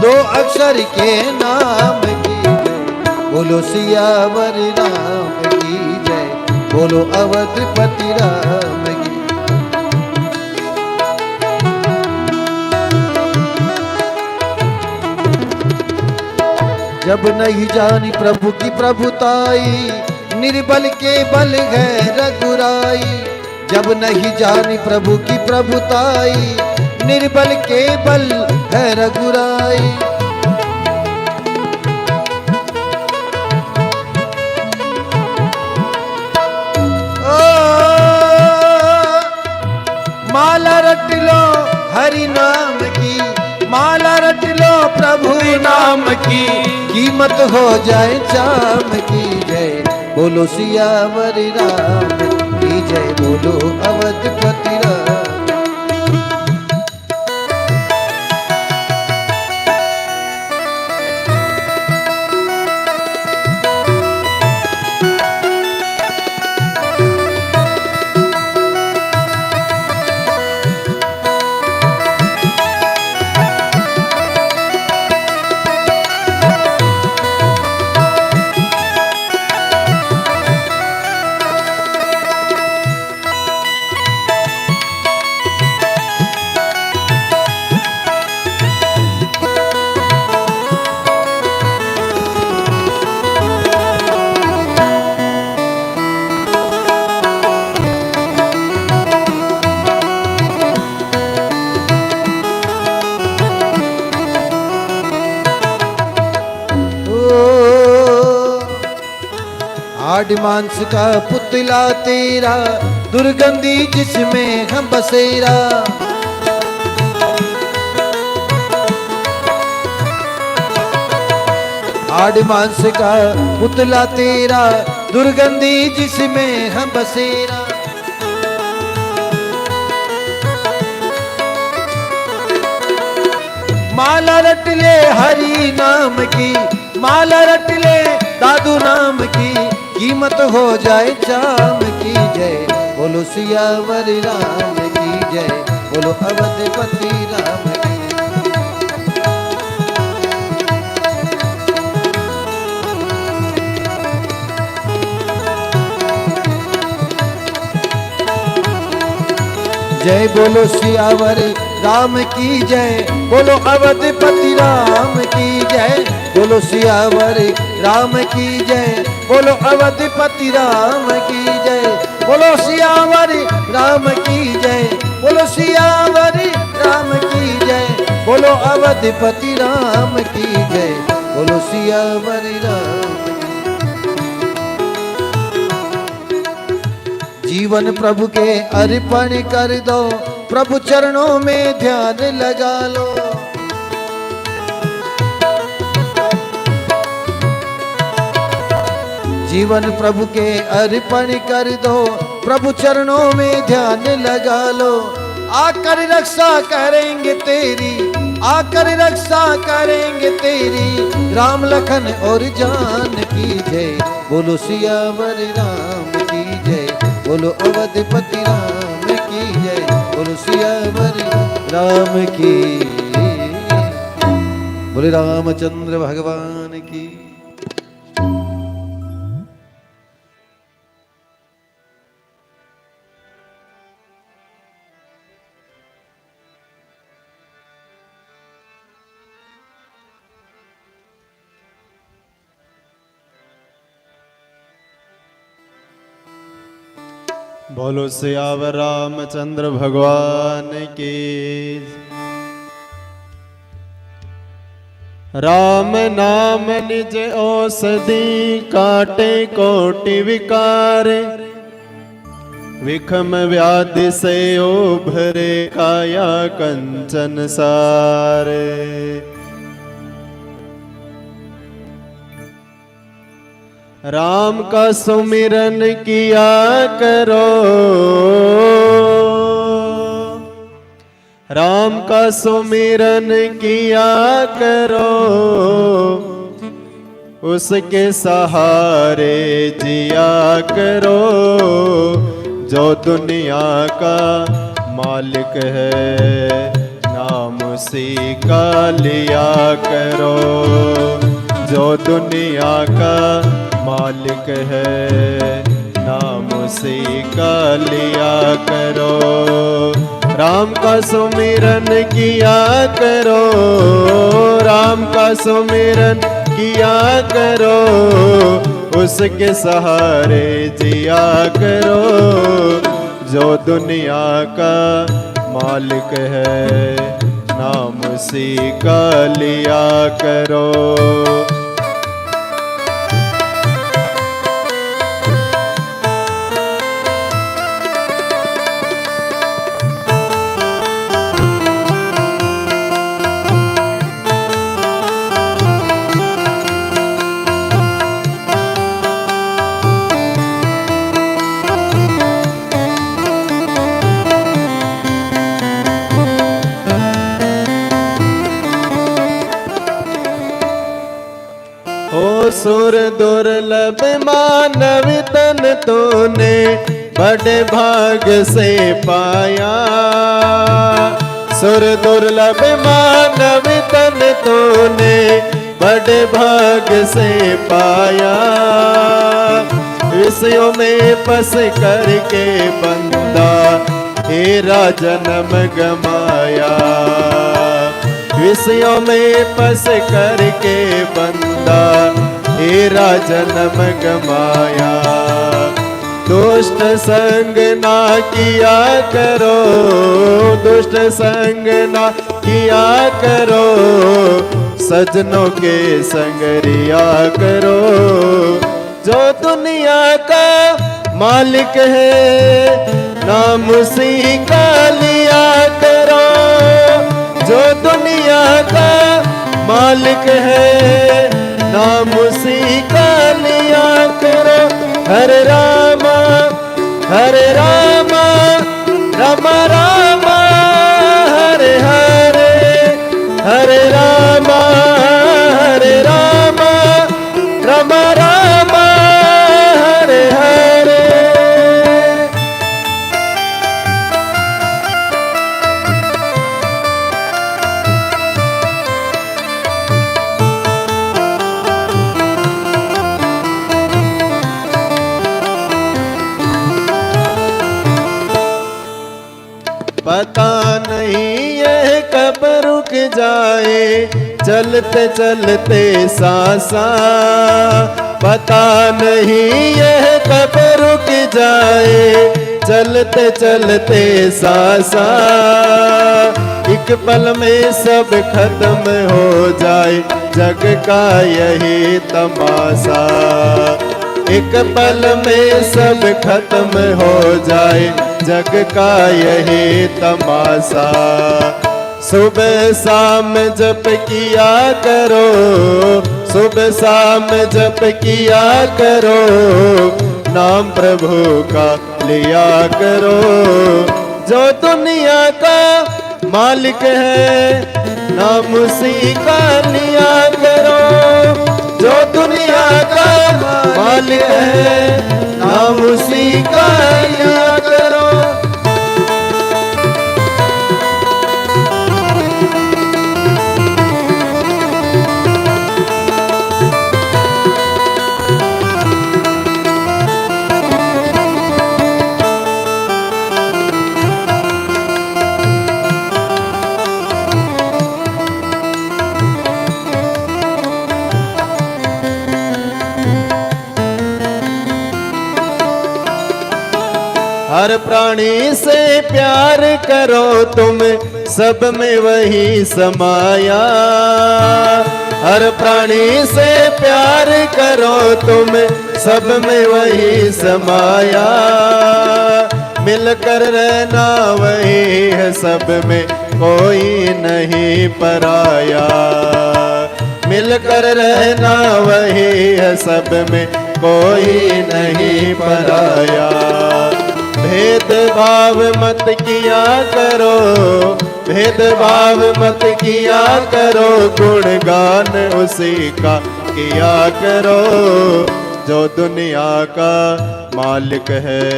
दो अक्षर के नाम की जय, बोलो सियावर राम की जय, बोलो अवधपति राम की। जब नहीं जानी प्रभु की प्रभुताई, निर्बल के बल है रघुराई। जब नहीं जानी प्रभु की प्रभुताई, निर्बल के बल है रघुराई। ओ माला रट लो हरि नाम की, माला रट लो प्रभु नाम की, कीमत हो जाए चाम की जय, बोलो सियावर राम की जय, बोलो अवधपति राम। हाड मांस का पुतला तेरा, दुर्गंधी जिसमें हम बसेरा। हाड मांस का पुतला तेरा, दुर्गंधी जिसमें हम बसेरा। माला रट ले हरि नाम की, माला रट ले दादू नाम की, कीमत हो जाए चाम की जय, बोलो सियावर राम की जय, बोलो अवधपति राम की। जय बोलो सियावर राम की जय, बोलो अवधपति राम की जय, बोलो सियावर राम की जय, बोलो अवधपति राम की जय, बोलो सियावर राम की जय, बोलो सियावर राम की जय, बोलो अवधपति राम की जय, बोलो सियावर राम। जीवन प्रभु के अर्पण कर दो, प्रभु चरणों में ध्यान लगा लो। जीवन प्रभु के अर्पण कर दो, प्रभु चरणों में ध्यान लगा लो। आकर रक्षा करेंगे तेरी, आकर रक्षा करेंगे तेरी, राम लखन और जान की जय, बोलो सियावर राम की जय, बोलो अवधपति राम की जय, बोलो सियावर राम की, बोले रामचंद्र भगवान की। बोलो सियावर रामचंद्र भगवान की। राम नाम निज औषधि, काटे कोटि विकार, विषम व्याधि से उभरे, काया कंचन सारे। राम का सुमिरन किया करो, राम का सुमिरन किया करो, उसके सहारे जिया करो, जो दुनिया का मालिक है ना नाम उसी का लिया करो, जो दुनिया का मालिक है नाम उसी का लिया करो। राम का सुमिरन किया करो, राम का सुमिरन किया करो, उसके सहारे जिया करो, जो दुनिया का मालिक है नाम उसी का लिया करो। सुर दुर्लभ मानव तन तूने बड़े भाग से पाया, सुर दुर्लभ मानव तन तूने बड़े भाग से पाया। विषयों में फंस करके बंदा हेरा जन्म गमाया, विषयों में फंस करके बंदा हेरा जन्म गमाया। दुष्ट संग ना किया करो, दुष्ट संग ना किया करो, सजनों के संग रिया करो, जो दुनिया का मालिक है नाम उसी का लिया करो, जो दुनिया का मालिक है नाम उसी का लिया करो। हरे रामा राम राम हरे हरे, हरे रामा राम राम हरे हरे। पता नहीं यह कब रुक जाए चलते चलते सांसा, पता नहीं यह कब रुक जाए चलते चलते सांसा। एक पल में सब खत्म हो जाए जग का यही तमाशा, एक पल में सब खत्म हो जाए जग का यही तमाशा। सुबह शाम जप किया करो, सुबह शाम जप किया करो, नाम प्रभु का लिया करो, जो दुनिया का मालिक है नाम उसी का लिया करो, जो दुनिया का मालिक है नाम उसी का लिया करो। हर प्राणी से प्यार करो तुम सब में वही समाया, हर प्राणी से प्यार करो तुम सब में वही समाया। मिलकर रहना वही है सब में कोई नहीं पराया, मिलकर रहना वही है सब में कोई नहीं पराया। भेदभाव मत किया करो, भेदभाव मत किया करो, गुणगान उसी का किया करो, जो दुनिया का मालिक है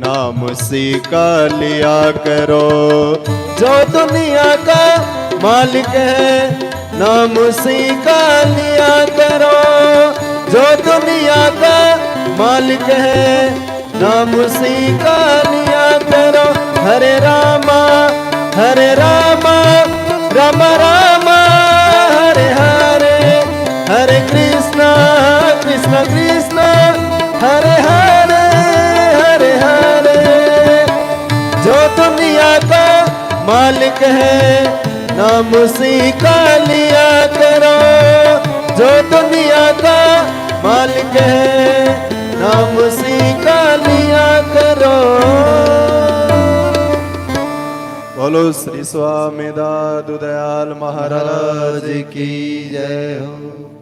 नाम उसी का लिया करो। जो दुनिया का मालिक है नाम उसी का लिया करो। जो दुनिया का मालिक है नाम उसी का लिया करो। हरे रामा राम राम हरे हरे, हरे कृष्णा कृष्ण कृष्ण हरे हरे, हरे हरे। जो दुनिया का मालिक है नाम उसी का लिया करो। जो दुनिया का मालिक है नाम उसी का लिया करो। बोलो श्री स्वामी दादू दयाल महाराज महाराज की जय हो।